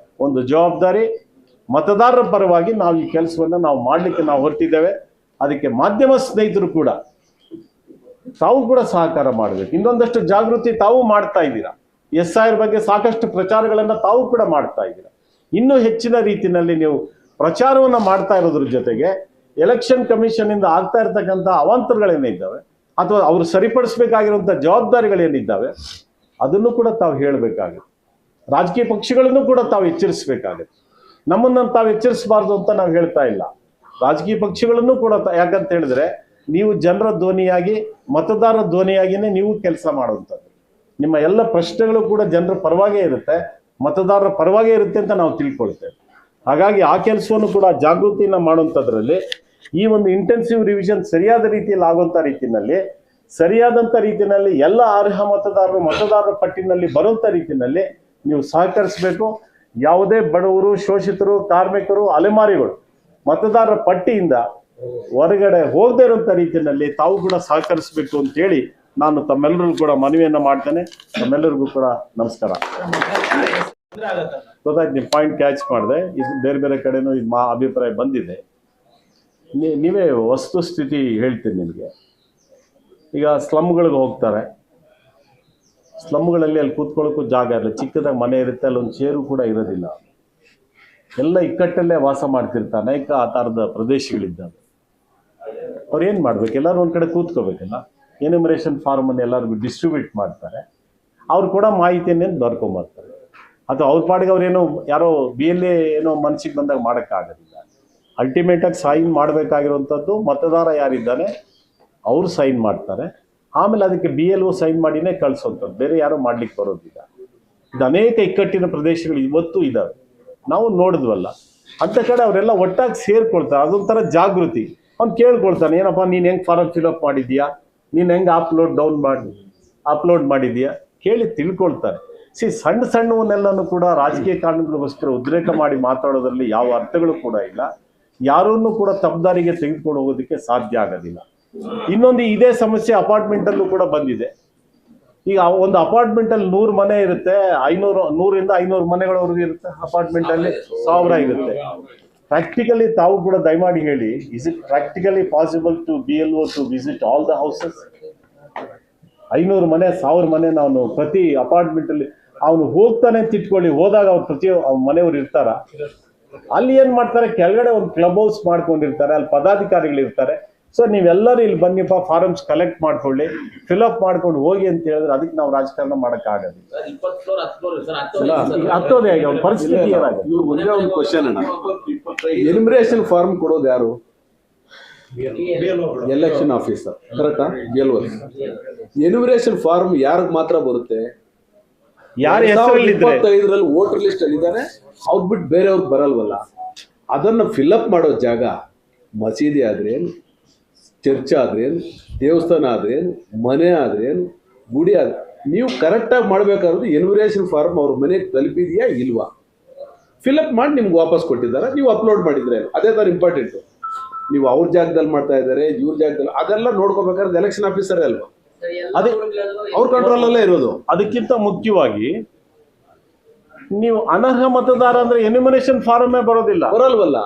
ಒಂದು ಜವಾಬ್ದಾರಿ. ಮತದಾರರ ಪರವಾಗಿ ನಾವು ಈ ಕೆಲಸವನ್ನು ನಾವು ಮಾಡಲಿಕ್ಕೆ ನಾವು ಹೊರಟಿದ್ದೇವೆ. ಅದಕ್ಕೆ ಮಾಧ್ಯಮ ಸ್ನೇಹಿತರು ಕೂಡ ತಾವು ಕೂಡ ಸಹಕಾರ ಮಾಡಬೇಕು. ಇನ್ನೊಂದಷ್ಟು ಜಾಗೃತಿ ತಾವು ಮಾಡ್ತಾ ಇದ್ದೀರಾ. SIR ಬಗ್ಗೆ ಸಾಕಷ್ಟು ಪ್ರಚಾರಗಳನ್ನು ತಾವು ಕೂಡ ಮಾಡ್ತಾ ಇದ್ದೀರಾ. ಇನ್ನೂ ಹೆಚ್ಚಿನ ರೀತಿಯಲ್ಲಿ ನೀವು ಪ್ರಚಾರವನ್ನು ಮಾಡ್ತಾ ಇರೋದ್ರ ಜೊತೆಗೆ ಎಲೆಕ್ಷನ್ ಕಮಿಷನ್ ಇಂದ ಆಗ್ತಾ ಇರ್ತಕ್ಕಂಥ ಅವಾಂತರಗಳೇನಿದ್ದಾವೆ ಅಥವಾ ಅವರು ಸರಿಪಡಿಸಬೇಕಾಗಿರುವಂಥ ಜವಾಬ್ದಾರಿಗಳೇನಿದ್ದಾವೆ ಅದನ್ನು ಕೂಡ ತಾವು ಹೇಳಬೇಕಾಗುತ್ತೆ. ರಾಜಕೀಯ ಪಕ್ಷಗಳನ್ನು ಕೂಡ ತಾವು ಎಚ್ಚರಿಸಬೇಕಾಗುತ್ತೆ. ನಮ್ಮನ್ನು ತಾವು ಎಚ್ಚರಿಸಬಾರ್ದು ಅಂತ ನಾವು ಹೇಳ್ತಾ ಇಲ್ಲ. ರಾಜಕೀಯ ಪಕ್ಷಗಳನ್ನು ಕೂಡ ಯಾಕಂತ ಹೇಳಿದ್ರೆ ನೀವು ಜನರ ಧ್ವನಿಯಾಗಿ, ಮತದಾರರ ಧ್ವನಿಯಾಗಿನೇ ನೀವು ಕೆಲಸ ಮಾಡುವಂಥದ್ದು. ನಿಮ್ಮ ಎಲ್ಲ ಪ್ರಶ್ನೆಗಳು ಕೂಡ ಜನರ ಪರವಾಗೇ ಇರುತ್ತೆ, ಮತದಾರರ ಪರವಾಗೇ ಇರುತ್ತೆ ಅಂತ ನಾವು ತಿಳ್ಕೊಳ್ತೇವೆ. ಹಾಗಾಗಿ ಆ ಕೆಲಸವನ್ನು ಕೂಡ ಜಾಗೃತಿಯನ್ನು ಮಾಡುವಂಥದ್ರಲ್ಲಿ ಈ ಒಂದು ಇಂಟೆನ್ಸಿವ್ ರಿವಿಷನ್ ಸರಿಯಾದ ರೀತಿಯಲ್ಲಿ ಆಗುವಂಥ ಸರಿಯಾದಂಥ ರೀತಿಯಲ್ಲಿ ಎಲ್ಲ ಅರ್ಹ ಮತದಾರರ ಪಟ್ಟಿನಲ್ಲಿ ಬರುವಂಥ ರೀತಿಯಲ್ಲಿ ನೀವು ಸಹಕರಿಸಬೇಕು. ಯಾವುದೇ ಬಡವರು, ಶೋಷಿತರು, ಕಾರ್ಮಿಕರು, ಅಲೆಮಾರಿಗಳು ಮತದಾರರ ಪಟ್ಟಿಯಿಂದ ಹೊರಗಡೆ ಹೋಗದೇ ಇರುವಂಥ ರೀತಿಯಲ್ಲಿ ತಾವು ಕೂಡ ಸಹಕರಿಸಬೇಕು ಅಂತೇಳಿ ನಾನು ತಮ್ಮೆಲ್ಲರಿಗೂ ಕೂಡ ಮನವಿಯನ್ನು ಮಾಡ್ತೇನೆ. ತಮ್ಮೆಲ್ಲರಿಗೂ ಕೂಡ ನಮಸ್ಕಾರ. ಗೊತ್ತಾಯ್ತು, ನೀವು ಪಾಯಿಂಟ್ ಕ್ಯಾಚ್ ಮಾಡಿದೆ. ಇದು ಬೇರೆ ಕಡೆನೂ ಇದು ಅಭಿಪ್ರಾಯ ಬಂದಿದೆ. ನೀವೇ ವಸ್ತುಸ್ಥಿತಿ ಹೇಳ್ತೀನಿ ನಿಮಗೆ. ಈಗ ಸ್ಲಮ್ಗಳಿಗೆ ಹೋಗ್ತಾರೆ, ಸ್ಲಮ್ಗಳಲ್ಲಿ ಅಲ್ಲಿ ಕೂತ್ಕೊಳ್ಳೋಕ್ಕೂ ಜಾಗ ಇರಲ್ಲ, ಚಿಕ್ಕದಾಗಿ ಮನೆ ಇರುತ್ತೆ, ಅಲ್ಲೊಂದು ಚೇರು ಕೂಡ ಇರೋದಿಲ್ಲ, ಎಲ್ಲ ಇಕ್ಕಟ್ಟಲ್ಲೇ ವಾಸ ಮಾಡ್ತಿರ್ತಾರೆ. ಅನೇಕ ಆ ಥರದ ಪ್ರದೇಶಗಳಿದ್ದಾವೆ. ಅವ್ರು ಏನು ಮಾಡ್ಬೇಕು? ಎಲ್ಲರೂ ಒಂದು ಕಡೆ ಕೂತ್ಕೋಬೇಕಲ್ಲ. ಎನ್ಯುಮರೇಷನ್ ಫಾರ್ಮನ್ನು ಎಲ್ಲರಿಗೂ ಡಿಸ್ಟ್ರಿಬ್ಯೂಟ್ ಮಾಡ್ತಾರೆ. ಅವ್ರು ಕೂಡ ಮಾಹಿತಿಯನ್ನೇ ಬರ್ಕೊಂಬರ್ತಾರೆ. ಅಥವಾ ಅವ್ರ ಪಾಡಿಗೆ ಅವ್ರೇನೋ ಯಾರೋ BLA ಏನೋ ಮನಸ್ಸಿಗೆ ಬಂದಾಗ ಮಾಡೋಕ್ಕಾಗೋದಿಲ್ಲ. ಅಲ್ಟಿಮೇಟಾಗಿ ಸೈನ್ ಮಾಡಬೇಕಾಗಿರುವಂಥದ್ದು ಮತದಾರ ಯಾರಿದ್ದಾನೆ ಅವರು ಸೈನ್ ಮಾಡ್ತಾರೆ. ಆಮೇಲೆ ಅದಕ್ಕೆ BLO ಸೈನ್ ಮಾಡಿನೇ ಕಳಿಸೋಂಥದ್ದು, ಬೇರೆ ಯಾರೂ ಮಾಡ್ಲಿಕ್ಕೆ ಬರೋದಿಲ್ಲ. ಇದು ಅನೇಕ ಇಕ್ಕಟ್ಟಿನ ಪ್ರದೇಶಗಳು ಇವತ್ತು ಇದ್ದಾವೆ, ನಾವು ನೋಡಿದ್ವಲ್ಲ. ಅಂಥ ಕಡೆ ಅವರೆಲ್ಲ ಒಟ್ಟಾಗಿ ಸೇರ್ಕೊಳ್ತಾರೆ. ಅದೊಂಥರ ಜಾಗೃತಿ. ಅವ್ನು ಕೇಳ್ಕೊಳ್ತಾನೆ, ಏನಪ್ಪ ನೀನು ಹೆಂಗೆ ಫಾರಮ್ ಫಿಲಪ್ ಮಾಡಿದ್ಯಾ, ನೀನು ಹೆಂಗೆ ಅಪ್ಲೋಡ್ ಮಾಡಿದ್ಯಾ ಕೇಳಿ ತಿಳ್ಕೊಳ್ತಾರೆ. ಸಣ್ಣವನ್ನೆಲ್ಲನೂ ಕೂಡ ರಾಜಕೀಯ ಕಾರಣಗಳಿಗೋಸ್ಕರ ಉದ್ರೇಕ ಮಾಡಿ ಮಾತಾಡೋದ್ರಲ್ಲಿ ಯಾವ ಅರ್ಥಗಳು ಕೂಡ ಇಲ್ಲ. ಯಾರನ್ನೂ ಕೂಡ ತಪ್ಪದಾರಿಗೆ ತೆಗೆದುಕೊಂಡು ಹೋಗೋದಕ್ಕೆ ಸಾಧ್ಯ ಆಗೋದಿಲ್ಲ. ಇನ್ನೊಂದು ಇದೇ ಸಮಸ್ಯೆ ಅಪಾರ್ಟ್ಮೆಂಟ್ ಅಲ್ಲೂ ಕೂಡ ಬಂದಿದೆ. ಈಗ ಒಂದು ಅಪಾರ್ಟ್ಮೆಂಟ್ ಅಲ್ಲಿ 100 ಮನೆ ಇರುತ್ತೆ, 100ರಿಂದ 500 ಮನೆಗಳವರೆಗೂ ಇರುತ್ತೆ. ಅಪಾರ್ಟ್ಮೆಂಟ್ ಅಲ್ಲಿ 1000 ಇರುತ್ತೆ. ಪ್ರಾಕ್ಟಿಕಲಿ ತಾವು ಕೂಡ ದಯಮಾಡಿ ಹೇಳಿ, is it practically possible to BLO to visit all the houses? 500 ಮನೆ 1000 ಮನೆ ನಾನು ಪ್ರತಿ ಅಪಾರ್ಟ್ಮೆಂಟ್ ಅಲ್ಲಿ ಅವನು ಹೋಗ್ತಾನೆ ಅಂತ ಇಟ್ಕೊಳ್ಳಿ, ಹೋದಾಗ ಅವ್ರು ಪ್ರತಿ ಮನೆಯವ್ರು ಇರ್ತಾರ. ಅಲ್ಲಿ ಏನ್ ಮಾಡ್ತಾರೆ, ಕೆಳಗಡೆ ಒಂದು ಕ್ಲಬ್ ಹೌಸ್ ಮಾಡ್ಕೊಂಡಿರ್ತಾರೆ, ಅಲ್ಲಿ ಪದಾಧಿಕಾರಿಗಳು ಇರ್ತಾರೆ. ಸೊ ನೀವೆಲ್ಲರೂ ಇಲ್ಲಿ ಬನ್ನಿಪ್ಪ, ಫಾರಮ್ಸ್ ಕಲೆಕ್ಟ್ ಮಾಡ್ಕೊಳ್ಳಿ, ಫಿಲ್ಅಪ್ ಮಾಡ್ಕೊಂಡು ಹೋಗಿ ಅಂತ ಹೇಳಿದ್ರೆ ಅದಕ್ಕೆ ನಾವು ರಾಜಕಾರಣ ಮಾಡಕ್ ಆಗೋದಿಲ್ಲ. ಹತ್ತೋದೇ ಆಗಿ ಅವ್ರ ಪರಿಸ್ಥಿತಿ ಏನಾಗುತ್ತೆ. ಇವ್ರು ಒಂದೇ ಒಂದು ಕ್ವಶನ್ ಅಣ್ಣ, ಎನ್ಯುಮರೇಷನ್ ಫಾರ್ಮ್ ಕೊಡೋದು ಯಾರು? ಎಲೆಕ್ಷನ್ ಆಫೀಸರ್, ಕರೆಕ್ಟಾ? BLO. ಎನ್ಯುಮರೇಷನ್ ಫಾರ್ಮ್ ಯಾರಿಗೆ ಮಾತ್ರ ಬರುತ್ತೆ? ಯಾರ ಹೆಸರಲ್ಲಿ 25ರಲ್ಲಿ ವೋಟರ್ ಲಿಸ್ಟ್ ಅಲ್ಲಿ ಇದ್ದಾನೆ, ಅವ್ರು ಬಿಟ್ಟು ಬೇರೆಯವ್ರಿಗೆ ಬರಲ್ವಲ್ಲ. ಅದನ್ನ ಫಿಲ್ಅಪ್ ಮಾಡೋ ಜಾಗ ಮಸೀದಿ ಆದ್ರೇನು, ಚರ್ಚ್ ಆದ್ರೇನು, ದೇವಸ್ಥಾನ ಆದ್ರೇನು, ಮನೆ ಆದ್ರೇನು, ಗುಡಿ ಆದ್ರೆ, ನೀವು ಕರೆಕ್ಟಾಗಿ ಮಾಡ್ಬೇಕಾದ್ರೆ ಎನ್ಯುಮರೇಷನ್ ಫಾರ್ಮ್ ಅವ್ರ ಮನೆಗೆ ತಲುಪಿದೆಯಾ ಇಲ್ವಾ ಫಿಲ್ಅಪ್ ಮಾಡಿ ನಿಮ್ಗೆ ವಾಪಸ್ ಕೊಟ್ಟಿದ್ದಾರೆ, ನೀವು ಅಪ್ಲೋಡ್ ಮಾಡಿದ್ರೆ ಅದೇ ತರ ಇಂಪಾರ್ಟೆಂಟ್. ನೀವು ಅವ್ರ ಜಾಗದಲ್ಲಿ ಮಾಡ್ತಾ ಇದ್ದಾರೆ, ಇವ್ರ ಜಾಗದಲ್ಲಿ, ಅದೆಲ್ಲ ನೋಡ್ಕೋಬೇಕಾದ್ರೆ ಎಲೆಕ್ಷನ್ ಆಫೀಸರ್ ಅಲ್ವಾ, ಅದೇ ಅವ್ರ ಕಂಟ್ರೋಲ್ ಅಲ್ಲೇ ಇರೋದು. ಅದಕ್ಕಿಂತ ಮುಖ್ಯವಾಗಿ ನೀವು ಅನರ್ಹ ಮತದಾರ ಅಂದ್ರೆ ಎನ್ಯುಮರೇಷನ್ ಫಾರ್ಮೇ ಬರಲ್ವಲ್ಲ.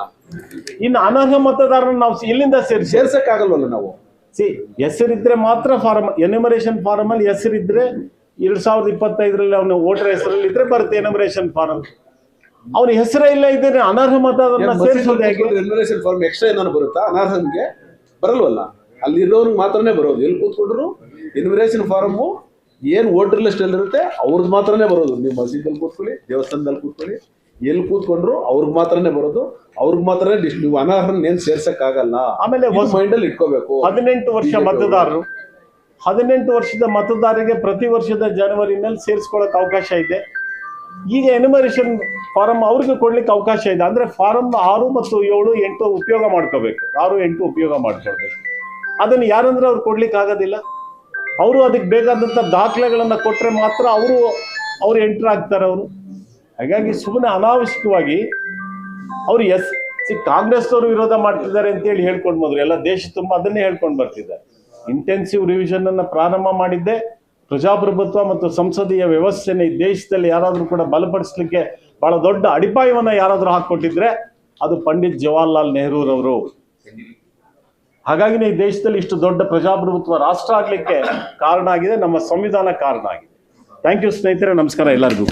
ಇನ್ನು ಅನರ್ಹ ಮತದಾರನ ನಾವು ಎಲ್ಲಿಂದ ಸೇರ್ಸಕ್ ಆಗಲ್ವಲ್ಲ ನಾವು. ಹೆಸರಿದ್ರೆ ಮಾತ್ರ ಫಾರ್ಮ್, ಎನ್ಯುಮರೇಷನ್ ಫಾರ್ಮ್ ಅಲ್ಲಿ ಹೆಸರಿದ್ರೆ 2025ರಲ್ಲಿ ಅವನು ವೋಟರ್ ಹೆಸರಲ್ಲಿ ಇದ್ರೆ ಬರುತ್ತೆ ಎನ್ಯುಮರೇಷನ್ ಫಾರ್ಮ್. ಅವನ ಹೆಸರೇ ಇಲ್ಲ ಇದ್ರೆ ಅನರ್ಹ ಮತದಾರನ ಸೇರಿಸೋದು ಹೇಗೆ? ಎನ್ಯುಮರೇಷನ್ ಫಾರ್ಮ್ ಎಕ್ಸ್ಟ್ರಾ ಏನಾದ್ರು ಬರುತ್ತಾ? ಅನರ್ಹನ್ಗೆ ಬರಲ್ವಲ್ಲ, ಅಲ್ಲಿರೋರ್ಗೆ ಮಾತ್ರನೇ ಬರೋದು. ಎಲ್ಲಿ ಕೂತ್ಕೊಂಡ್ರು ಎನ್ಯುಮರೇಷನ್ ಫಾರ್ಮು ಏನ್ ವೋಟರ್ ಲಿಸ್ಟ್ ಅಲ್ಲಿ ಇರುತ್ತೆ ಅವ್ರದ್ದು ಮಾತ್ರನೇ ಬರೋದು. ನೀವು ಮಸೀದಲ್ಲಿ ಕೂತ್ಕೊಳ್ಳಿ, ದೇವಸ್ಥಾನದಲ್ಲಿ ಕೂತ್ಕೊಳ್ಳಿ, ಎಲ್ಲಿ ಕೂತ್ಕೊಂಡ್ರು ಅವ್ರಿಗೆ ಮಾತ್ರನೇ ಬರೋದು, ಅವ್ರಿಗೆ ಮಾತ್ರನೇ ನೀವು ಅನರ್ಹನ್ ಏನ್ ಸೇರ್ಸಕ್ ಆಗಲ್ಲ. ಆಮೇಲೆ ಮೈಂಡ್ ಅಲ್ಲಿ ಇಟ್ಕೋಬೇಕು. 18 ವರ್ಷ ಮತದಾರರು, 18 ವರ್ಷದ ಮತದಾರರಿಗೆ ಪ್ರತಿ ವರ್ಷದ ಜನವರಿನಲ್ಲಿ ಸೇರಿಸ್ಕೊಳ್ಳೋಕೆ ಅವಕಾಶ ಇದೆ. ಈಗ ಎನ್ಯುಮರೇಷನ್ ಫಾರಂ ಅವ್ರಿಗೆ ಕೊಡ್ಲಿಕ್ಕೆ ಅವಕಾಶ ಇದೆ. ಅಂದ್ರೆ ಫಾರಂ 6 ಮತ್ತು 7, 8 ಉಪಯೋಗ ಮಾಡ್ಕೋಬೇಕು, 6, 8 ಉಪಯೋಗ ಮಾಡ್ಕೊಳ್ಬೇಕು. ಅದನ್ನು ಯಾರಂದ್ರೆ ಅವ್ರು ಕೊಡ್ಲಿಕ್ಕೆ ಆಗೋದಿಲ್ಲ. ಅವರು ಅದಕ್ಕೆ ಬೇಕಾದಂತ ದಾಖಲೆಗಳನ್ನ ಕೊಟ್ರೆ ಮಾತ್ರ ಅವ್ರು ಎಂಟರ್ ಆಗ್ತಾರೆ ಅವರು. ಹಾಗಾಗಿ ಸುಮ್ಮನೆ ಅನಾವಶ್ಯಕವಾಗಿ ಅವ್ರು ಕಾಂಗ್ರೆಸ್ನವರು ವಿರೋಧ ಮಾಡ್ತಿದ್ದಾರೆ ಅಂತೇಳಿ ಹೇಳ್ಕೊಂಡು ಬಂದ್ರು, ಎಲ್ಲ ದೇಶ ತುಂಬ ಅದನ್ನೇ ಹೇಳ್ಕೊಂಡು ಬರ್ತಿದ್ದಾರೆ. ಇಂಟೆನ್ಸಿವ್ ರಿವಿಷನ್ ಅನ್ನ ಪ್ರಾರಂಭ ಮಾಡಿದ್ದೆ ಪ್ರಜಾಪ್ರಭುತ್ವ ಮತ್ತು ಸಂಸದೀಯ ವ್ಯವಸ್ಥೆನ ಈ ದೇಶದಲ್ಲಿ ಯಾರಾದ್ರೂ ಕೂಡ ಬಲಪಡಿಸ್ಲಿಕ್ಕೆ ಬಹಳ ದೊಡ್ಡ ಅಡಿಪಾಯವನ್ನ ಯಾರಾದ್ರೂ ಹಾಕೊಟ್ಟಿದ್ರೆ ಅದು ಪಂಡಿತ್ ಜವಾಹರ್ಲಾಲ್ ನೆಹರೂರವರು. ಹಾಗಾಗಿನೇ ಈ ದೇಶದಲ್ಲಿ ಇಷ್ಟು ದೊಡ್ಡ ಪ್ರಜಾಪ್ರಭುತ್ವ ರಾಷ್ಟ್ರ ಆಗ್ಲಿಕ್ಕೆ ಕಾರಣ ಆಗಿದೆ, ನಮ್ಮ ಸಂವಿಧಾನ ಕಾರಣ ಆಗಿದೆ. ಥ್ಯಾಂಕ್ ಯು ಸ್ನೇಹಿತರೆ, ನಮಸ್ಕಾರ ಎಲ್ಲರಿಗೂ.